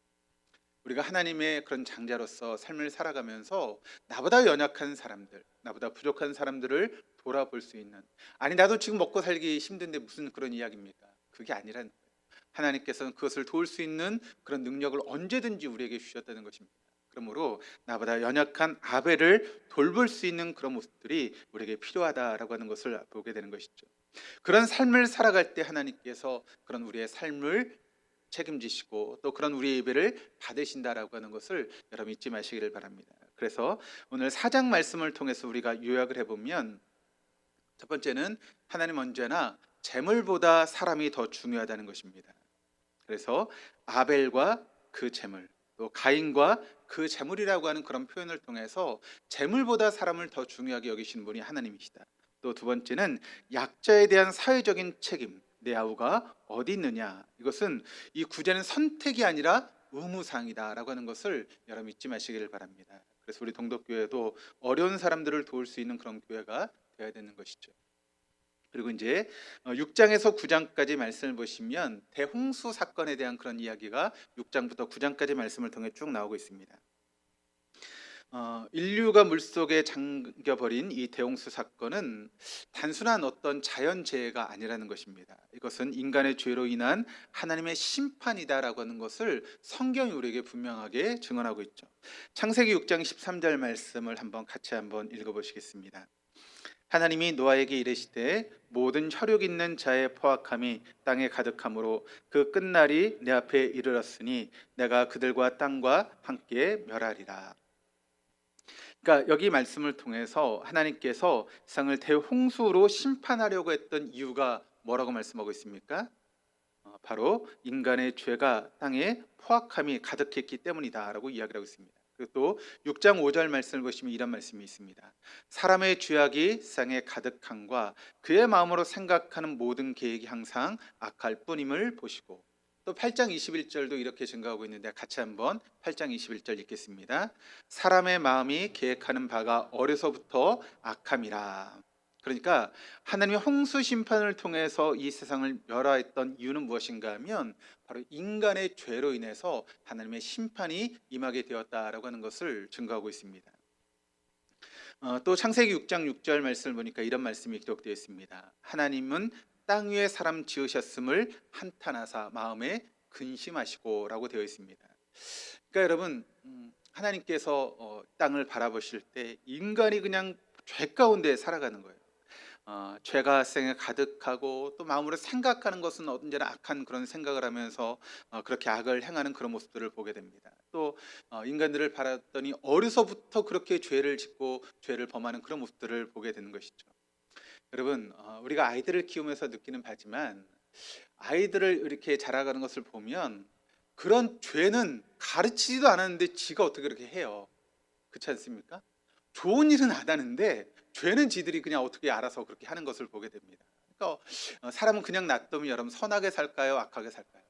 우리가 하나님의 그런 장자로서 삶을 살아가면서 나보다 연약한 사람들, 나보다 부족한 사람들을 돌아볼 수 있는, 아니 나도 지금 먹고 살기 힘든데 무슨 그런 이야기입니까? 그게 아니란 거예요. 하나님께서는 그것을 도울 수 있는 그런 능력을 언제든지 우리에게 주셨다는 것입니다. 그러므로 나보다 연약한 아벨을 돌볼 수 있는 그런 모습들이 우리에게 필요하다라고 하는 것을 보게 되는 것이죠. 그런 삶을 살아갈 때 하나님께서 그런 우리의 삶을 책임지시고 또 그런 우리의 예배를 받으신다라고 하는 것을 여러분 잊지 마시기를 바랍니다. 그래서 오늘 4장 말씀을 통해서 우리가 요약을 해보면, 첫 번째는 하나님 언제나 재물보다 사람이 더 중요하다는 것입니다. 그래서 아벨과 그 재물, 또 가인과 그 재물이라고 하는 그런 표현을 통해서 재물보다 사람을 더 중요하게 여기시는 분이 하나님이시다. 또 두 번째는 약자에 대한 사회적인 책임, 내 아우가 어디 있느냐, 이것은 이 구제는 선택이 아니라 의무사항이다라고 하는 것을 여러분 잊지 마시기를 바랍니다. 그래서 우리 동덕교회도 어려운 사람들을 도울 수 있는 그런 교회가 되어야 되는 것이죠. 그리고 이제 6장에서 9장까지 말씀을 보시면 대홍수 사건에 대한 그런 이야기가 6장부터 9장까지 말씀을 통해 쭉 나오고 있습니다. 인류가 물속에 잠겨버린 이 대홍수 사건은 단순한 어떤 자연재해가 아니라는 것입니다. 이것은 인간의 죄로 인한 하나님의 심판이다라고 하는 것을 성경이 우리에게 분명하게 증언하고 있죠. 창세기 6장 13절 말씀을 같이 한번 읽어보시겠습니다. 하나님이 노아에게 이르시되 모든 혈육 있는 자의 포악함이 땅에 가득함으로 그 끝날이 내 앞에 이르렀으니 내가 그들과 땅과 함께 멸하리라. 그러니까 여기 말씀을 통해서 하나님께서 세상을 대홍수로 심판하려고 했던 이유가 뭐라고 말씀하고 있습니까? 바로 인간의 죄가 땅에 포악함이 가득했기 때문이다라고 이야기를 하고 있습니다. 그리고 또 6장 5절 말씀을 보시면 이런 말씀이 있습니다. 사람의 죄악이 세상에 가득함과 그의 마음으로 생각하는 모든 계획이 항상 악할 뿐임을 보시고, 또 8장 21절도 이렇게 증가하고 있는데 같이 한번 8장 21절 읽겠습니다. 사람의 마음이 계획하는 바가 어려서부터 악함이라. 그러니까 하나님의 홍수 심판을 통해서 이 세상을 멸하했던 이유는 무엇인가 하면 바로 인간의 죄로 인해서 하나님의 심판이 임하게 되었다라고 하는 것을 증거하고 있습니다. 또 창세기 6장 6절 말씀을 보니까 이런 말씀이 기록되어 있습니다. 하나님은 땅 위에 사람 지으셨음을 한탄하사 마음에 근심하시고 라고 되어 있습니다. 그러니까 여러분 하나님께서 땅을 바라보실 때 인간이 그냥 죄 가운데 살아가는 거예요. 죄가 생에 가득하고 또 마음으로 생각하는 것은 언제나 악한 그런 생각을 하면서 그렇게 악을 행하는 그런 모습들을 보게 됩니다. 또 인간들을 바랐더니 어려서부터 그렇게 죄를 짓고 죄를 범하는 그런 모습들을 보게 되는 것이죠. 여러분 우리가 아이들을 키우면서 느끼는 바지만 아이들을 이렇게 자라가는 것을 보면 그런 죄는 가르치지도 않았는데 지가 어떻게 그렇게 해요. 그렇지 않습니까? 좋은 일은 안 하는데 죄는 지들이 그냥 어떻게 알아서 그렇게 하는 것을 보게 됩니다. 그러니까 사람은 그냥 놔두면 여러분 선하게 살까요? 악하게 살까요?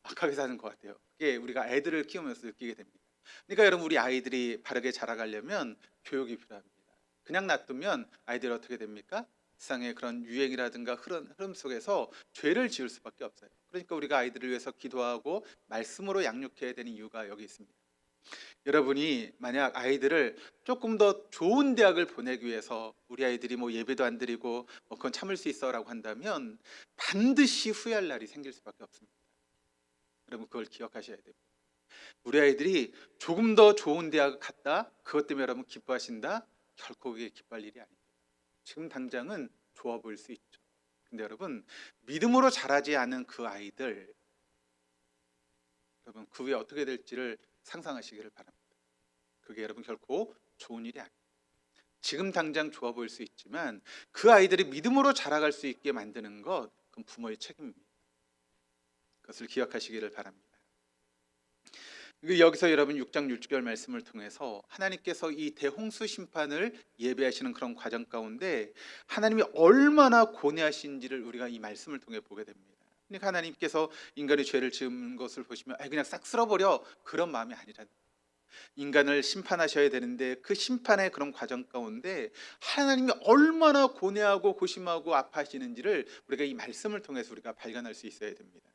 악하게 사는 것 같아요. 그게 우리가 애들을 키우면서 느끼게 됩니다. 그러니까 여러분 우리 아이들이 바르게 자라가려면 교육이 필요합니다. 그냥 놔두면 아이들이 어떻게 됩니까? 세상의 그런 유행이라든가 흐름 속에서 죄를 지을 수밖에 없어요. 그러니까 우리가 아이들을 위해서 기도하고 말씀으로 양육해야 되는 이유가 여기 있습니다. 여러분이 만약 아이들을 조금 더 좋은 대학을 보내기 위해서 우리 아이들이 뭐 예배도 안 드리고 그건 참을 수 있어라고 한다면 반드시 후회할 날이 생길 수밖에 없습니다. 여러분 그걸 기억하셔야 됩니다. 우리 아이들이 조금 더 좋은 대학을 갔다 그것 때문에 여러분 기뻐하신다? 결코 그게 기뻐할 일이 아닙니다. 지금 당장은 좋아 보일 수 있죠. 근데 여러분 믿음으로 자라지 않은 그 아이들, 여러분 그 후에 어떻게 될지를 상상하시기를 바랍니다. 그게 여러분 결코 좋은 일이 아닙니다. 지금 당장 좋아 보일 수 있지만 그 아이들이 믿음으로 자라갈 수 있게 만드는 것, 그건 부모의 책임입니다. 그것을 기억하시기를 바랍니다. 여기서 여러분 6장 6절 말씀을 통해서 하나님께서 이 대홍수 심판을 예배하시는 그런 과정 가운데 하나님이 얼마나 고뇌하신지를 우리가 이 말씀을 통해 보게 됩니다. 그러니까 하나님께서 인간의 죄를 지은 것을 보시면 그냥 싹 쓸어버려, 그런 마음이 아니라는 거예요. 인간을 심판하셔야 되는데 그 심판의 그런 과정 가운데 하나님이 얼마나 고뇌하고 고심하고 아파하시는지를 우리가 이 말씀을 통해서 우리가 발견할 수 있어야 됩니다.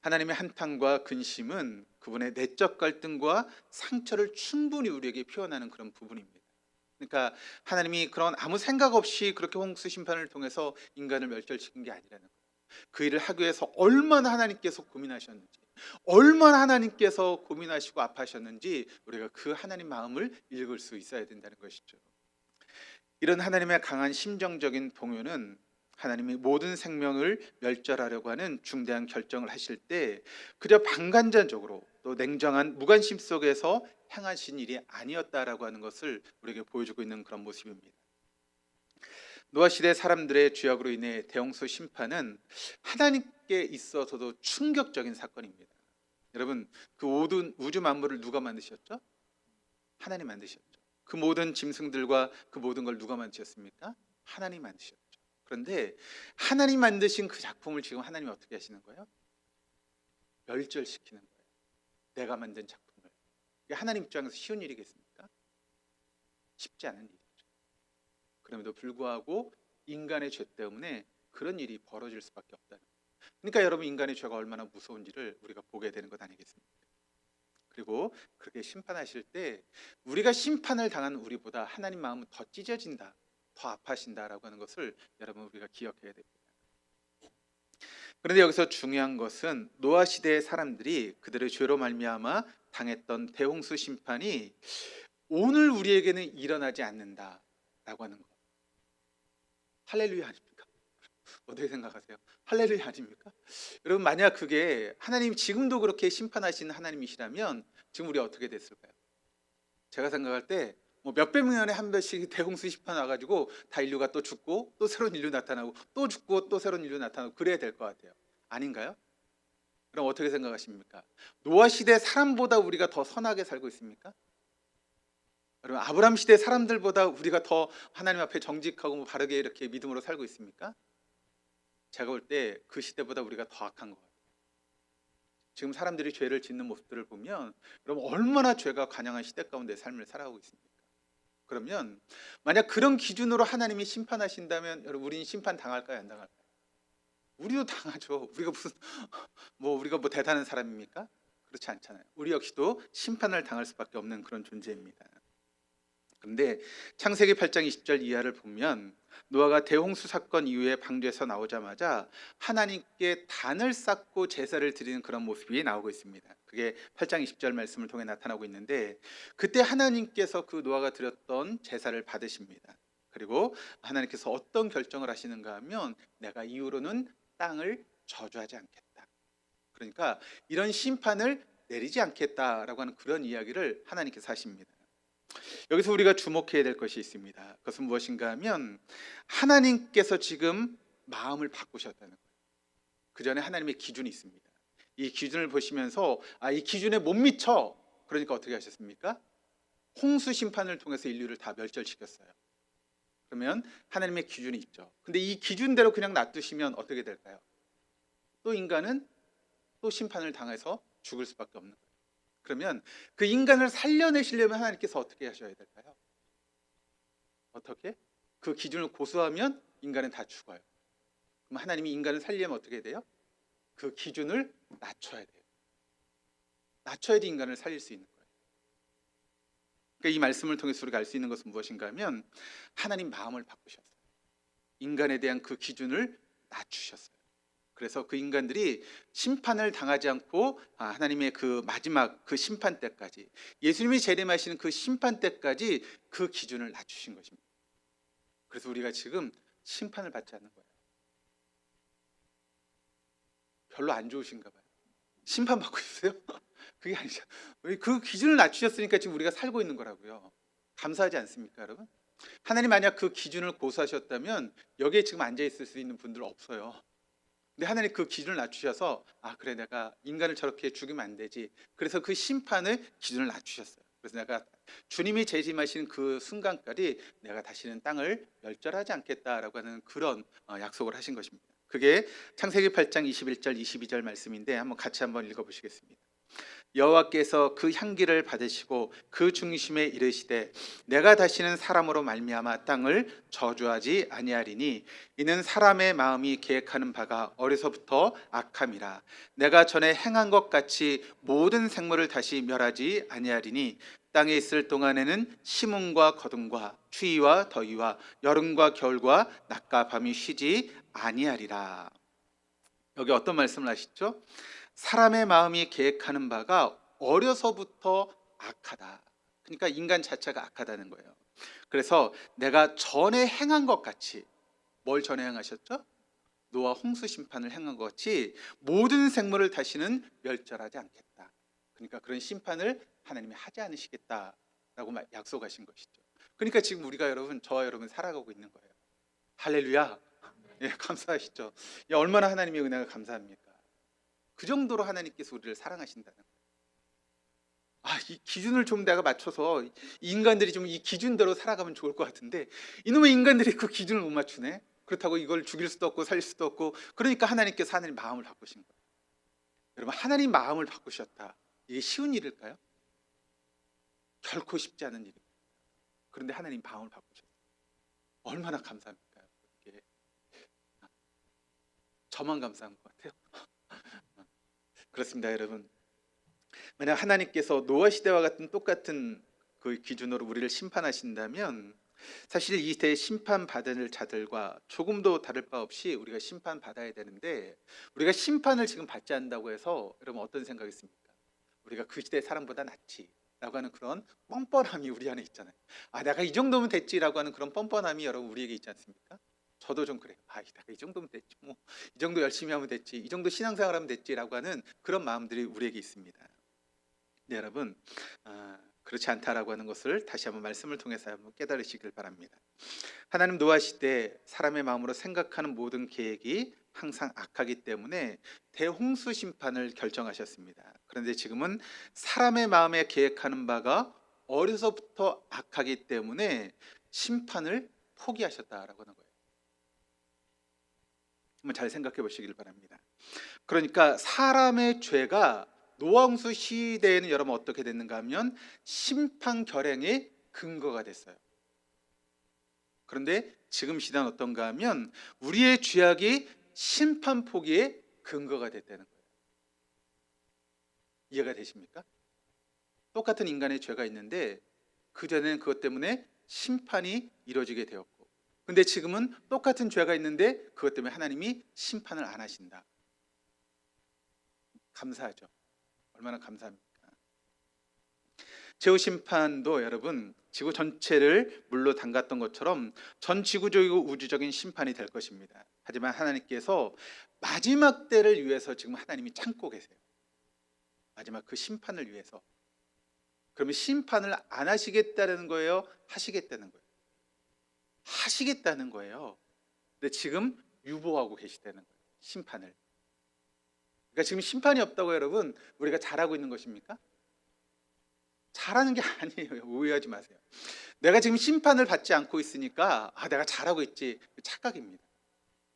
하나님의 한탄과 근심은 그분의 내적 갈등과 상처를 충분히 우리에게 표현하는 그런 부분입니다. 그러니까 하나님이 그런 아무 생각 없이 그렇게 홍수 심판을 통해서 인간을 멸절시킨 게 아니라는 거예요. 그 일을 하기 위해서 얼마나 하나님께서 고민하셨는지, 얼마나 하나님께서 고민하시고 아파하셨는지 우리가 그 하나님 마음을 읽을 수 있어야 된다는 것이죠. 이런 하나님의 강한 심정적인 동요는 하나님이 모든 생명을 멸절하려고 하는 중대한 결정을 하실 때 그저 방관자적으로 또 냉정한 무관심 속에서 행하신 일이 아니었다라고 하는 것을 우리에게 보여주고 있는 그런 모습입니다. 노아 시대 사람들의 죄악으로 인해 대홍수 심판은 하나님께 있어서도 충격적인 사건입니다. 여러분, 그 모든 우주 만물을 누가 만드셨죠? 하나님 만드셨죠. 그 모든 짐승들과 그 모든 걸 누가 만드셨습니까? 하나님 만드셨죠. 그런데 하나님 만드신 그 작품을 지금 하나님이 어떻게 하시는 거예요? 멸절시키는 거예요. 내가 만든 작품을. 이게 하나님 입장에서 쉬운 일이겠습니까? 쉽지 않은 일이죠. 그럼에도 불구하고 인간의 죄 때문에 그런 일이 벌어질 수밖에 없다는 거예요. 그러니까 여러분, 인간의 죄가 얼마나 무서운지를 우리가 보게 되는 것 아니겠습니까? 그리고 그렇게 심판하실 때 우리가 심판을 당한 우리보다 하나님 마음은 더 찢어진다, 더 아파하신다라고 하는 것을 여러분 우리가 기억해야 됩니다. 그런데 여기서 중요한 것은 노아 시대의 사람들이 그들의 죄로 말미암아 당했던 대홍수 심판이 오늘 우리에게는 일어나지 않는다라고 하는 것. 할렐루야 아닙니까? 어떻게 생각하세요? 할렐루야 아닙니까? 여러분, 만약 그게 하나님 지금도 그렇게 심판하시는 하나님이시라면 지금 우리 어떻게 됐을까요? 제가 생각할 때 뭐 몇백 년에 한 번씩 대홍수 심판 와가지고 다 인류가 또 죽고 또 새로운 인류 나타나고 또 죽고 또 새로운 인류 나타나고 그래야 될 것 같아요. 아닌가요? 그럼 어떻게 생각하십니까? 노아 시대 사람보다 우리가 더 선하게 살고 있습니까? 여러분, 아브라함 시대 사람들보다 우리가 더 하나님 앞에 정직하고 바르게 이렇게 믿음으로 살고 있습니까? 제가 볼 때 그 시대보다 우리가 더 악한 것 같아요. 지금 사람들이 죄를 짓는 모습들을 보면 여러분, 얼마나 죄가 관영한 시대 가운데 삶을 살아가고 있습니까? 그러면 만약 그런 기준으로 하나님이 심판하신다면 여러분, 우리는 심판 당할까요, 안 당할까요? 우리도 당하죠. 우리가 무슨 우리가 대단한 사람입니까? 그렇지 않잖아요. 우리 역시도 심판을 당할 수밖에 없는 그런 존재입니다. 그런데 창세기 8장 20절 이하를 보면 노아가 대홍수 사건 이후에 방주에서 나오자마자 하나님께 단을 쌓고 제사를 드리는 그런 모습이 나오고 있습니다. 그게 8장 20절 말씀을 통해 나타나고 있는데 그때 하나님께서 그 노아가 드렸던 제사를 받으십니다. 그리고 하나님께서 어떤 결정을 하시는가 하면 내가 이후로는 땅을 저주하지 않겠다. 그러니까 이런 심판을 내리지 않겠다라고 하는 그런 이야기를 하나님께서 하십니다. 여기서 우리가 주목해야 될 것이 있습니다. 그것은 무엇인가 하면 하나님께서 지금 마음을 바꾸셨다는 거예요. 그 전에 하나님의 기준이 있습니다. 이 기준을 보시면서 이 기준에 못 미쳐. 그러니까 어떻게 하셨습니까? 홍수 심판을 통해서 인류를 다 멸절시켰어요. 그러면 하나님의 기준이 있죠. 근데 이 기준대로 그냥 놔두시면 어떻게 될까요? 또 인간은 또 심판을 당해서 죽을 수밖에 없는 거예요. 그러면 그 인간을 살려내시려면 하나님께서 어떻게 하셔야 될까요? 어떻게? 그 기준을 고수하면 인간은 다 죽어요. 그럼 하나님이 인간을 살리려면 어떻게 돼요? 그 기준을 낮춰야 돼요. 낮춰야지 인간을 살릴 수 있는 거예요. 그러니까 이 말씀을 통해서 우리가 알 수 있는 것은 무엇인가 하면 하나님 마음을 바꾸셨어요. 인간에 대한 그 기준을 낮추셨어요. 그래서 그 인간들이 심판을 당하지 않고 하나님의 그 마지막 그 심판 때까지, 예수님이 재림하시는 그 심판 때까지 그 기준을 낮추신 것입니다. 그래서 우리가 지금 심판을 받지 않는 거예요. 별로 안 좋으신가 봐요. 심판받고 있어요? 그게 아니죠. 그 기준을 낮추셨으니까 지금 우리가 살고 있는 거라고요. 감사하지 않습니까, 여러분? 하나님 만약 그 기준을 고수하셨다면 여기에 지금 앉아 있을 수 있는 분들 없어요. 근데 하나님 그 기준을 낮추셔서 그래, 내가 인간을 저렇게 죽이면 안 되지. 그래서 그 심판의 기준을 낮추셨어요. 그래서 내가 주님이 재림하시는 그 순간까지 내가 다시는 땅을 멸절하지 않겠다라고 하는 그런 약속을 하신 것입니다. 그게 창세기 8장 21절 22절 말씀인데 한번 같이 한번 읽어보시겠습니다. 여호와께서 그 향기를 받으시고 그 중심에 이르시되 내가 다시는 사람으로 말미암아 땅을 저주하지 아니하리니 이는 사람의 마음이 계획하는 바가 어려서부터 악함이라. 내가 전에 행한 것 같이 모든 생물을 다시 멸하지 아니하리니 땅에 있을 동안에는 심음과 거둠과 추위와 더위와 여름과 겨울과 낮과 밤이 쉬지 아니하리라. 여기 어떤 말씀을 하시죠? 사람의 마음이 계획하는 바가 어려서부터 악하다. 그러니까 인간 자체가 악하다는 거예요. 그래서 내가 전에 행한 것 같이, 뭘 전에 행하셨죠? 노아 홍수 심판을 행한 것 같이 모든 생물을 다시는 멸절하지 않겠다. 그러니까 그런 심판을 하나님이 하지 않으시겠다라고 약속하신 것이죠. 그러니까 지금 우리가 여러분, 저와 여러분 살아가고 있는 거예요. 할렐루야. 예, 감사하시죠. 예, 얼마나 하나님의 은혜가 감사합니까? 그 정도로 하나님께서 우리를 사랑하신다는 거예요. 이 기준을 좀 내가 맞춰서 인간들이 좀 이 기준대로 살아가면 좋을 것 같은데 이놈의 인간들이 그 기준을 못 맞추네. 그렇다고 이걸 죽일 수도 없고 살릴 수도 없고, 그러니까 하나님께서 하나님 마음을 바꾸신 거예요. 여러분, 하나님 마음을 바꾸셨다. 이게 쉬운 일일까요? 결코 쉽지 않은 일입니다. 그런데 하나님 마음을 바꾸셨어요. 얼마나 감사합니까? 이게 저만 감사한 것 같아요. 그렇습니다, 여러분. 만약 하나님께서 노아 시대와 같은 똑같은 그 기준으로 우리를 심판하신다면 사실 이 시대에 심판받을 자들과 조금도 다를 바 없이 우리가 심판받아야 되는데, 우리가 심판을 지금 받지 않는다고 해서 여러분 어떤 생각이 있습니까? 우리가 그 시대 사람보다 낫지 라고 하는 그런 뻔뻔함이 우리 안에 있잖아요. 내가 이 정도면 됐지라고 하는 그런 뻔뻔함이 여러분 우리에게 있지 않습니까? 저도 좀 그래요. 내가 이 정도면 됐지, 뭐 이 정도 열심히 하면 됐지, 이 정도 신앙생활하면 됐지라고 하는 그런 마음들이 우리에게 있습니다. 네, 여러분, 그렇지 않다라고 하는 것을 다시 한번 말씀을 통해서 한번 깨달으시길 바랍니다. 하나님 노아 시대 사람의 마음으로 생각하는 모든 계획이 항상 악하기 때문에 대홍수 심판을 결정하셨습니다. 그런데 지금은 사람의 마음에 계획하는 바가 어려서부터 악하기 때문에 심판을 포기하셨다라고 하는 거예요. 한번 잘 생각해 보시길 바랍니다. 그러니까 사람의 죄가 노아 홍수 시대에는 여러분 어떻게 됐는가 하면 심판 결행의 근거가 됐어요. 그런데 지금 시대는 어떤가 하면 우리의 죄악이 심판 포기의 근거가 됐다는 거예요. 이해가 되십니까? 똑같은 인간의 죄가 있는데 그전에는 그것 때문에 심판이 이루어지게 되었고, 근데 지금은 똑같은 죄가 있는데 그것 때문에 하나님이 심판을 안 하신다. 감사하죠. 얼마나 감사합니까? 최후 심판도 여러분 지구 전체를 물로 담갔던 것처럼 전 지구적이고 우주적인 심판이 될 것입니다. 하지만 하나님께서 마지막 때를 위해서 지금 하나님이 참고 계세요. 마지막 그 심판을 위해서. 그러면 심판을 안 하시겠다는 거예요? 하시겠다는 거예요? 하시겠다는 거예요. 근데 지금 유보하고 계시다는 거예요. 심판을. 그러니까 지금 심판이 없다고 여러분 우리가 잘하고 있는 것입니까? 잘하는 게 아니에요. 오해하지 마세요. 내가 지금 심판을 받지 않고 있으니까 내가 잘하고 있지, 착각입니다.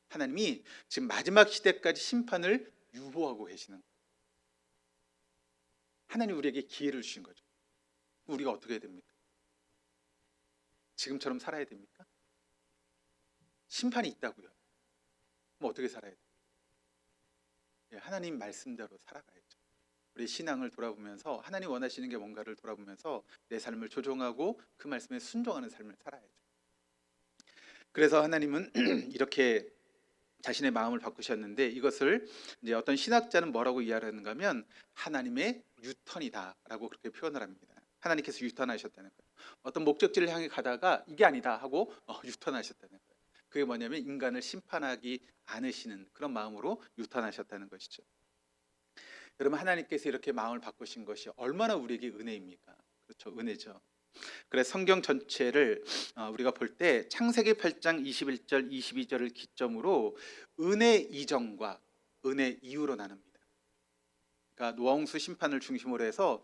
하나님이 지금 마지막 시대까지 심판을 유보하고 계시는 거예요. 하나님 우리에게 기회를 주신 거죠. 우리가 어떻게 해야 됩니까? 지금처럼 살아야 됩니까? 심판이 있다고요. 그럼 어떻게 살아야 돼요? 하나님 말씀대로 살아가야죠. 우리 신앙을 돌아보면서 하나님 원하시는 게 뭔가를 돌아보면서 내 삶을 조종하고 그 말씀에 순종하는 삶을 살아야죠. 그래서 하나님은 이렇게 자신의 마음을 바꾸셨는데, 이것을 이제 어떤 신학자는 뭐라고 이해하는가 하면 하나님의 유턴이다라고 그렇게 표현을 합니다. 하나님께서 유턴하셨다는 거예요. 어떤 목적지를 향해 가다가 이게 아니다 하고 유턴하셨다는 거예요. 그게 뭐냐면 인간을 심판하기 않으시는 그런 마음으로 유턴하셨다는 것이죠. 여러분, 하나님께서 이렇게 마음을 바꾸신 것이 얼마나 우리에게 은혜입니까? 그렇죠, 은혜죠. 그래서 성경 전체를 우리가 볼 때 창세기 8장 21절 22절을 기점으로 은혜 이전과 은혜 이후로 나눕니다. 그러니까 노아 홍수 심판을 중심으로 해서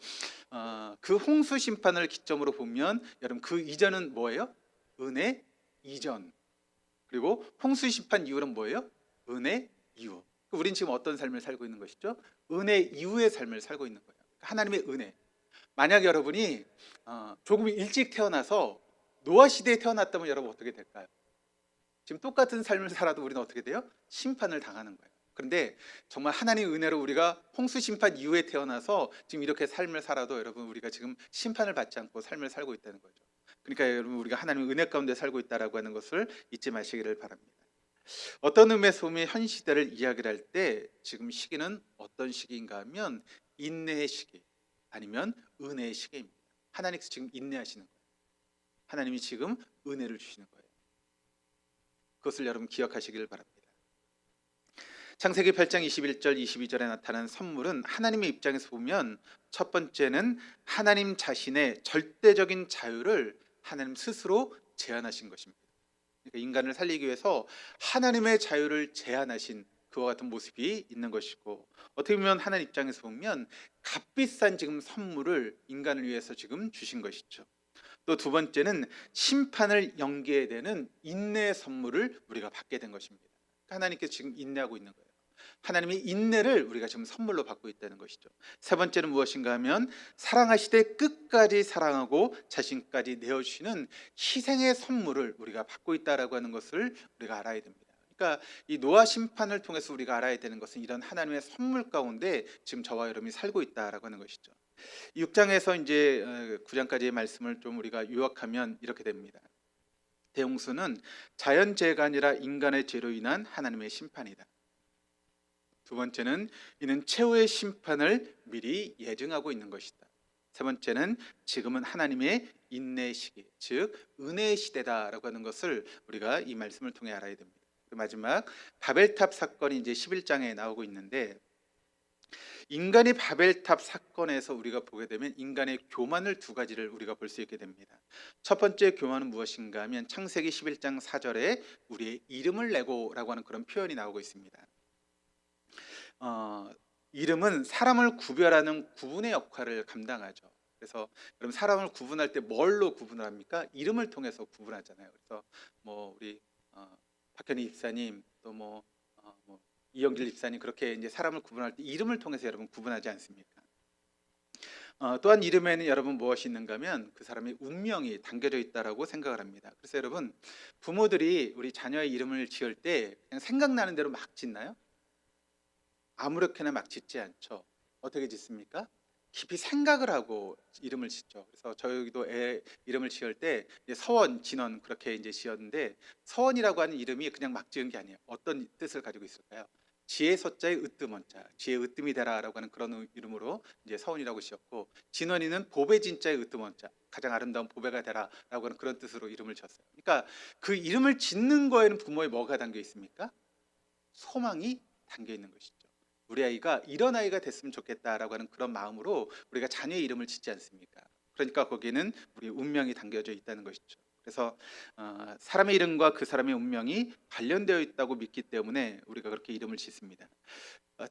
그 홍수 심판을 기점으로 보면 여러분 그 이전은 뭐예요? 은혜 이전. 그리고 홍수 심판 이후는 뭐예요? 은혜 이후. 우린 지금 어떤 삶을 살고 있는 것이죠? 은혜 이후의 삶을 살고 있는 거예요. 하나님의 은혜. 만약 여러분이 조금 일찍 태어나서 노아 시대에 태어났다면 여러분 어떻게 될까요? 지금 똑같은 삶을 살아도 우리는 어떻게 돼요? 심판을 당하는 거예요. 그런데 정말 하나님의 은혜로 우리가 홍수 심판 이후에 태어나서 지금 이렇게 삶을 살아도 여러분 우리가 지금 심판을 받지 않고 삶을 살고 있다는 거죠. 그러니까 여러분 우리가 하나님의 은혜 가운데 살고 있다라고 하는 것을 잊지 마시기를 바랍니다. 어떤 의미에서 보면 현 시대를 이야기를 할 때 지금 시기는 어떤 시기인가 하면 인내의 시기 아니면 은혜의 시기입니다. 하나님께서 지금 인내하시는 거예요. 하나님이 지금 은혜를 주시는 거예요. 그것을 여러분 기억하시길 바랍니다. 창세기 8장 21절 22절에 나타난 선물은 하나님의 입장에서 보면 첫 번째는 하나님 자신의 절대적인 자유를 하나님 스스로 제한하신 것입니다. 그러니까 인간을 살리기 위해서 하나님의 자유를 제한하신 그와 같은 모습이 있는 것이고, 어떻게 보면 하나님 입장에서 보면 값비싼 지금 선물을 인간을 위해서 지금 주신 것이죠. 또 두 번째는 심판을 연기해야 되는 인내의 선물을 우리가 받게 된 것입니다. 하나님께서 지금 인내하고 있는 거예요. 하나님의 인내를 우리가 지금 선물로 받고 있다는 것이죠. 세 번째는 무엇인가 하면 사랑하시되 끝까지 사랑하고 자신까지 내어주시는 희생의 선물을 우리가 받고 있다라고 하는 것을 우리가 알아야 됩니다. 그러니까 이 노아 심판을 통해서 우리가 알아야 되는 것은 이런 하나님의 선물 가운데 지금 저와 여러분이 살고 있다라고 하는 것이죠. 6장에서 이제 9장까지의 말씀을 좀 우리가 요약하면 이렇게 됩니다. 대홍수는 자연재해가 아니라 인간의 죄로 인한 하나님의 심판이다. 두 번째는 이는 최후의 심판을 미리 예증하고 있는 것이다. 세 번째는 지금은 하나님의 인내의 시기, 즉 은혜의 시대다라고 하는 것을 우리가 이 말씀을 통해 알아야 됩니다. 그 마지막 바벨탑 사건이 이제 11장에 나오고 있는데, 인간이 바벨탑 사건에서 우리가 보게 되면 인간의 교만을 두 가지를 우리가 볼 수 있게 됩니다. 첫 번째 교만은 무엇인가 하면 창세기 11장 4절에 우리의 이름을 내고라고 하는 그런 표현이 나오고 있습니다. 이름은 사람을 구별하는 구분의 역할을 감당하죠. 그래서 그럼 사람을 구분할 때 뭘로 구분을 합니까? 이름을 통해서 구분하잖아요. 그래서 뭐 우리 박현희 집사님 또 뭐 이영길 집사님 그렇게 이제 사람을 구분할 때 이름을 통해서 여러분 구분하지 않습니까? 또한 이름에는 여러분 무엇이 있는가 하면 그 사람의 운명이 담겨져 있다라고 생각을 합니다. 그래서 여러분 부모들이 우리 자녀의 이름을 지을 때 그냥 생각나는 대로 막 짓나요? 아무렇게나 막 짓지 않죠. 어떻게 짓습니까? 깊이 생각을 하고 이름을 짓죠. 그래서 저희도 애 이름을 지을 때 이제 서원, 진원 그렇게 이제 지었는데, 서원이라고 하는 이름이 그냥 막 지은 게 아니에요. 어떤 뜻을 가지고 있을까요? 지혜 서자에 으뜸원자, 지혜 으뜸이 되라라고 하는 그런 이름으로 이제 서원이라고 지었고, 진원이는 보배 진자에 으뜸원자, 가장 아름다운 보배가 되라라고 하는 그런 뜻으로 이름을 지었어요. 그러니까 그 이름을 짓는 거에는 부모의 뭐가 담겨 있습니까? 소망이 담겨 있는 것이죠. 우리 아이가 이런 아이가 됐으면 좋겠다라고 하는 그런 마음으로 우리가 자녀의 이름을 짓지 않습니까? 그러니까 거기에는 우리 운명이 담겨져 있다는 것이죠. 그래서 사람의 이름과 그 사람의 운명이 관련되어 있다고 믿기 때문에 우리가 그렇게 이름을 짓습니다.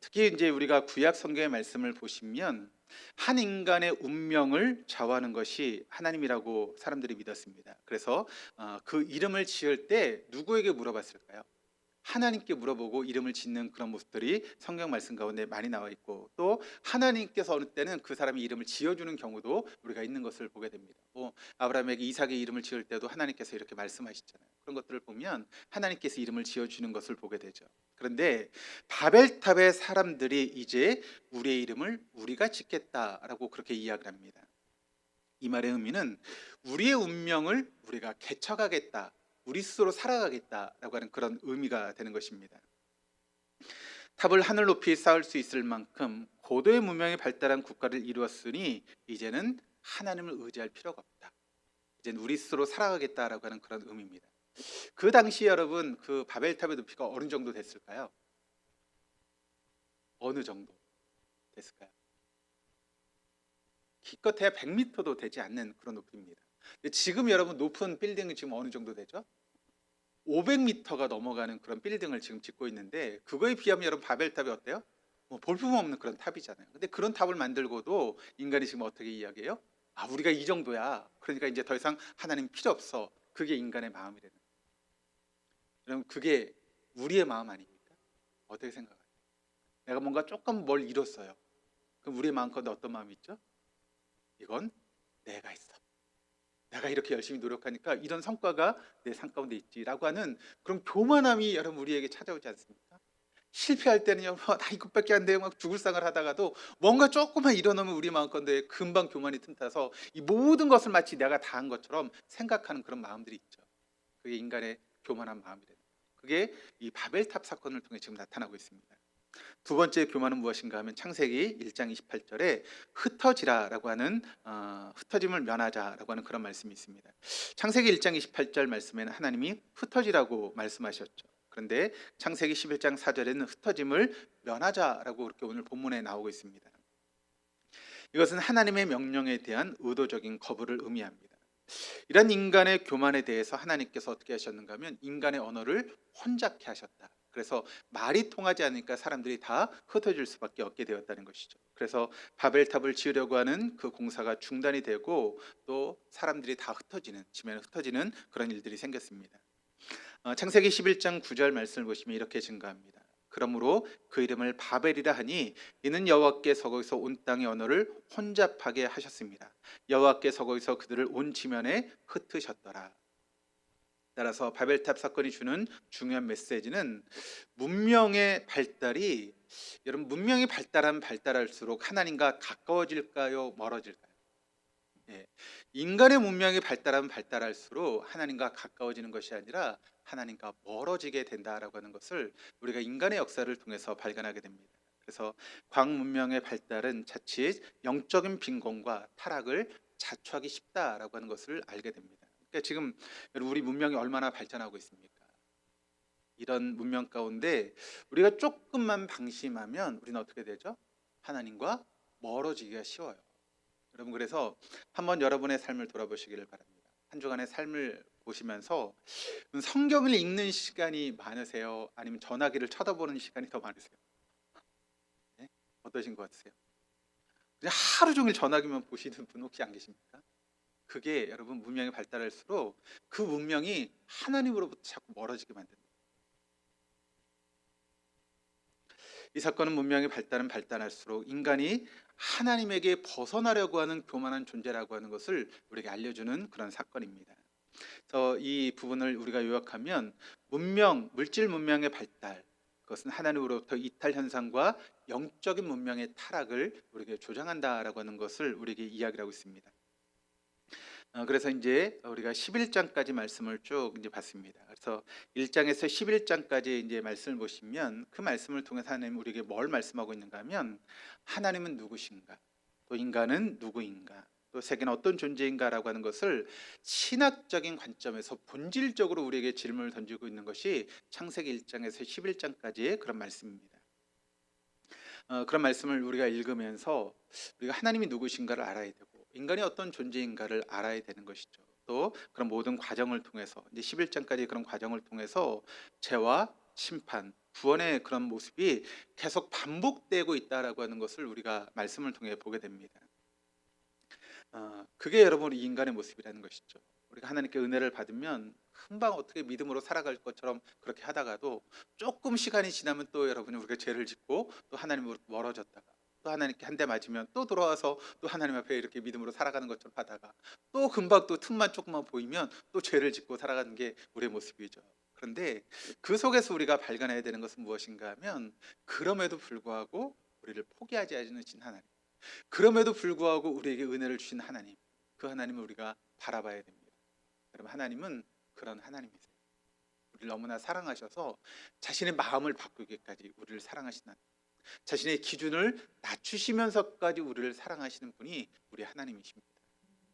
특히 이제 우리가 구약 성경의 말씀을 보시면 한 인간의 운명을 좌우하는 것이 하나님이라고 사람들이 믿었습니다. 그래서 그 이름을 지을 때 누구에게 물어봤을까요? 하나님께 물어보고 이름을 짓는 그런 모습들이 성경 말씀 가운데 많이 나와 있고, 또 하나님께서 어느 때는 그 사람의 이름을 지어주는 경우도 우리가 있는 것을 보게 됩니다. 아브라함에게 이삭의 이름을 지을 때도 하나님께서 이렇게 말씀하시잖아요. 그런 것들을 보면 하나님께서 이름을 지어주는 것을 보게 되죠. 그런데 바벨탑의 사람들이 이제 우리의 이름을 우리가 짓겠다라고 그렇게 이야기를 합니다. 이 말의 의미는 우리의 운명을 우리가 개척하겠다, 우리 스스로 살아가겠다라고 하는 그런 의미가 되는 것입니다. 탑을 하늘 높이 쌓을 수 있을 만큼 고도의 문명이 발달한 국가를 이루었으니 이제는 하나님을 의지할 필요가 없다. 이제는 우리 스스로 살아가겠다라고 하는 그런 의미입니다. 그 당시 여러분 그 바벨탑의 높이가 어느 정도 됐을까요? 어느 정도 됐을까요? 기껏해야 100m도 되지 않는 그런 높이입니다. 지금 여러분 높은 빌딩이 지금 어느 정도 되죠? 500m가 넘어가는 그런 빌딩을 지금 짓고 있는데, 그거에 비하면 여러분 바벨탑이 어때요? 볼품없는 그런 탑이잖아요. 근데 그런 탑을 만들고도 인간이 지금 어떻게 이야기해요? 우리가 이 정도야. 그러니까 이제 더 이상 하나님 필요 없어. 그게 인간의 마음이라는 거예요. 여러분 그게 우리의 마음 아닙니까? 어떻게 생각해요? 내가 뭔가 조금 뭘 이뤘어요. 그럼 우리의 마음 가운데 어떤 마음이 있죠? 이건 내가 있어. 내가 이렇게 열심히 노력하니까 이런 성과가 내 삶 가운데 있지라고 하는 그런 교만함이 여러분 우리에게 찾아오지 않습니까? 실패할 때는 여러분 나 이것밖에 안 돼요 막 죽을 상을 하다가도 뭔가 조금만 일어나면 우리 마음 가운데 금방 교만이 틈타서 이 모든 것을 마치 내가 다 한 것처럼 생각하는 그런 마음들이 있죠. 그게 인간의 교만한 마음이래요. 그게 이 바벨탑 사건을 통해 지금 나타나고 있습니다. 두 번째 교만은 무엇인가 하면 창세기 1장 28절에 흩어지라라고 하는 흩어짐을 면하자라고 하는 그런 말씀이 있습니다. 창세기 1장 28절 말씀에는 하나님이 흩어지라고 말씀하셨죠. 그런데 창세기 11장 4절에는 흩어짐을 면하자라고 그렇게 오늘 본문에 나오고 있습니다. 이것은 하나님의 명령에 대한 의도적인 거부를 의미합니다. 이런 인간의 교만에 대해서 하나님께서 어떻게 하셨는가 하면 인간의 언어를 혼잡케 하셨다. 그래서 말이 통하지 않으니까 사람들이 다 흩어질 수밖에 없게 되었다는 것이죠. 그래서 바벨탑을 지으려고 하는 그 공사가 중단이 되고 또 사람들이 다 흩어지는, 지면에 흩어지는 그런 일들이 생겼습니다. 창세기 11장 9절 말씀을 보시면 이렇게 증가합니다. 그러므로 그 이름을 바벨이라 하니 이는 여호와께서 거기서 온 땅의 언어를 혼잡하게 하셨습니다. 여호와께서 거기서 그들을 온 지면에 흩으셨더라. 따라서 바벨탑 사건이 주는 중요한 메시지는 문명의 발달이 여러분 문명이 발달하면 발달할수록 하나님과 가까워질까요? 멀어질까요? 예. 인간의 문명이 발달하면 발달할수록 하나님과 가까워지는 것이 아니라 하나님과 멀어지게 된다라고 하는 것을 우리가 인간의 역사를 통해서 발견하게 됩니다. 그래서 과학 문명의 발달은 자칫 영적인 빈곤과 타락을 자초하기 쉽다라고 하는 것을 알게 됩니다. 그러니까 지금 우리 문명이 얼마나 발전하고 있습니까? 이런 문명 가운데 우리가 조금만 방심하면 우리는 어떻게 되죠? 하나님과 멀어지기가 쉬워요. 여러분 그래서 한번 여러분의 삶을 돌아보시기를 바랍니다. 한 주간의 삶을 보시면서 성경을 읽는 시간이 많으세요? 아니면 전화기를 쳐다보는 시간이 더 많으세요? 네? 어떠신 것 같으세요? 그냥 하루 종일 전화기만 보시는 분 혹시 안 계십니까? 그게 여러분 문명이 발달할수록 그 문명이 하나님으로부터 자꾸 멀어지게 만든다. 이 사건은 문명이 발달은 발달할수록 인간이 하나님에게 벗어나려고 하는 교만한 존재라고 하는 것을 우리에게 알려주는 그런 사건입니다. 그래서 이 부분을 우리가 요약하면 문명, 물질 문명의 발달, 그것은 하나님으로부터 이탈 현상과 영적인 문명의 타락을 우리에게 조장한다라고 하는 것을 우리에게 이야기를 하고 있습니다. 그래서 이제 우리가 11장까지 말씀을 쭉 이제 봤습니다. 그래서 1장에서 11장까지 이제 말씀을 보시면 그 말씀을 통해서 하나님 우리에게 뭘 말씀하고 있는가 하면 하나님은 누구신가? 또 인간은 누구인가? 또 세계는 어떤 존재인가라고 하는 것을 신학적인 관점에서 본질적으로 우리에게 질문을 던지고 있는 것이 창세기 1장에서 11장까지의 그런 말씀입니다. 그런 말씀을 우리가 읽으면서 우리가 하나님이 누구신가를 알아야 되고 인간이 어떤 존재인가를 알아야 되는 것이죠. 또 그런 모든 과정을 통해서 이제 11장까지 그런 과정을 통해서 죄와 심판, 구원의 그런 모습이 계속 반복되고 있다라고 하는 것을 우리가 말씀을 통해 보게 됩니다. 그게 여러분 우리 인간의 모습이라는 것이죠. 우리가 하나님께 은혜를 받으면 금방 어떻게 믿음으로 살아갈 것처럼 그렇게 하다가도 조금 시간이 지나면 또 여러분이 우리가 죄를 짓고 또 하나님으로 멀어졌다가 또 하나님께 한 대 맞으면 또 돌아와서 또 하나님 앞에 이렇게 믿음으로 살아가는 것처럼 하다가 또 금방 또 틈만 조금만 보이면 또 죄를 짓고 살아가는 게 우리의 모습이죠. 그런데 그 속에서 우리가 발견해야 되는 것은 무엇인가 하면 그럼에도 불구하고 우리를 포기하지 않으신 하나님, 그럼에도 불구하고 우리에게 은혜를 주신 하나님, 그 하나님을 우리가 바라봐야 됩니다. 여러분 하나님은 그런 하나님이세요. 우리를 너무나 사랑하셔서 자신의 마음을 바꾸기까지 우리를 사랑하신 하나님, 자신의 기준을 낮추시면서까지 우리를 사랑하시는 분이 우리 하나님이십니다.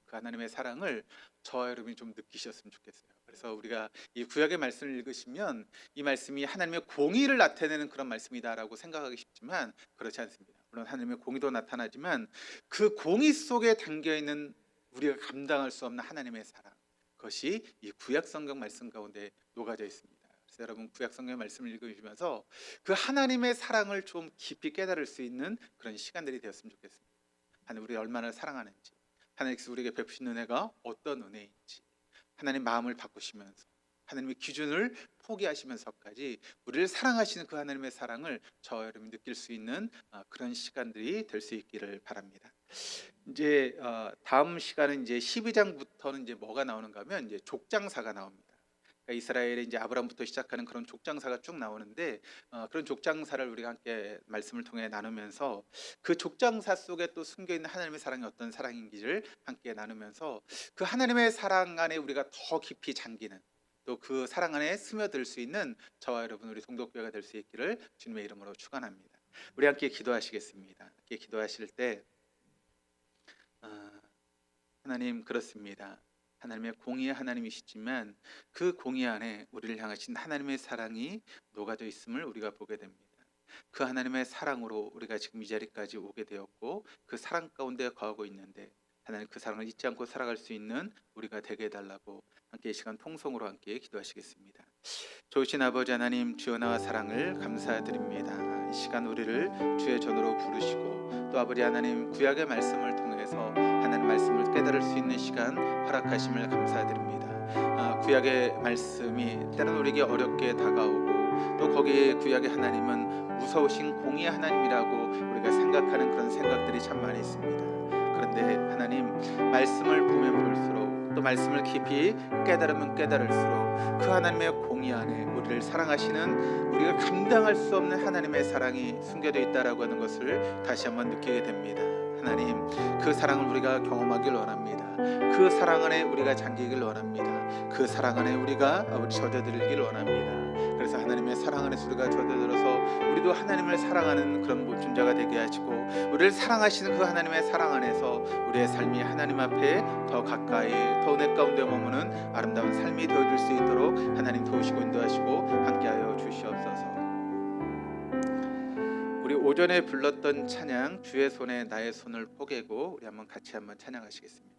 그 하나님의 사랑을 저와 여러분이 좀 느끼셨으면 좋겠어요. 그래서 우리가 이 구약의 말씀을 읽으시면 이 말씀이 하나님의 공의를 나타내는 그런 말씀이다라고 생각하기 쉽지만 그렇지 않습니다. 물론 하나님의 공의도 나타나지만 그 공의 속에 담겨있는 우리가 감당할 수 없는 하나님의 사랑, 그것이 이 구약 성경 말씀 가운데 녹아져 있습니다. 그래서 여러분 구약 성경 말씀을 읽으시면서 그 하나님의 사랑을 좀 깊이 깨달을 수 있는 그런 시간들이 되었으면 좋겠습니다. 하나님 우리 얼마나 사랑하는지, 하나님께서 우리에게 베푸신 은혜가 어떤 은혜인지, 하나님 마음을 바꾸시면서 하나님의 기준을 포기하시면서까지 우리를 사랑하시는 그 하나님의 사랑을 저와 여러분이 느낄 수 있는 그런 시간들이 될 수 있기를 바랍니다. 이제 다음 시간은 이제 12장부터는 이제 뭐가 나오는가 하면 이제 족장사가 나옵니다. 그러니까 이스라엘의 이제 아브라함부터 시작하는 그런 족장사가 쭉 나오는데 그런 족장사를 우리가 함께 말씀을 통해 나누면서 그 족장사 속에 또 숨겨 있는 하나님의 사랑이 어떤 사랑인지를 함께 나누면서 그 하나님의 사랑 안에 우리가 더 깊이 잠기는 또 그 사랑 안에 스며들 수 있는 저와 여러분 우리 동독교회가 될 수 있기를 주님의 이름으로 축원합니다. 우리 함께 기도하시겠습니다. 함께 기도하실 때 하나님 그렇습니다. 하나님의 공의의 하나님이시지만 그 공의 안에 우리를 향하신 하나님의 사랑이 녹아져 있음을 우리가 보게 됩니다. 그 하나님의 사랑으로 우리가 지금 이 자리까지 오게 되었고 그 사랑 가운데 거하고 있는데 하나님 그 사랑을 잊지 않고 살아갈 수 있는 우리가 되게 해달라고 함께 이 시간 통성으로 함께 기도하시겠습니다. 좋으신 아버지 하나님 주여 나와 사랑을 감사드립니다. 이 시간 우리를 주의 전으로 부르시고 또 아버지 하나님 구약의 말씀을 통해서 하나님 말씀을 깨달을 수 있는 시간 허락하심을 감사드립니다. 구약의 말씀이 때로는 우리에게 어렵게 다가오고 또 거기에 구약의 하나님은 무서우신 공의의 하나님이라고 우리가 생각하는 그런 생각들이 참 많이 있습니다. 그런데 하나님 말씀을 보면 볼수록 또 말씀을 깊이 깨달으면 깨달을수록 그 하나님의 공의 안에 우리를 사랑하시는 우리가 감당할 수 없는 하나님의 사랑이 숨겨져 있다라고 하는 것을 다시 한번 느끼게 됩니다. 하나님 그 사랑을 우리가 경험하길 원합니다. 그 사랑 안에 우리가 잠기길 원합니다. 그 사랑 안에 우리가 젖어들길 원합니다. 그래서 하나님의 사랑 안에서 우리가 젖어들어서 우리도 하나님을 사랑하는 그런 모든 자가 되게 하시고 우리를 사랑하시는 그 하나님의 사랑 안에서 우리의 삶이 하나님 앞에 더 가까이 더 은혜 가운데 머무는 아름다운 삶이 되어줄 수 있도록 하나님 도우시고 인도하시고 함께하여 주시옵소서. 우리 오전에 불렀던 찬양 주의 손에 나의 손을 포개고 우리 한번 같이 한번 찬양하시겠습니다.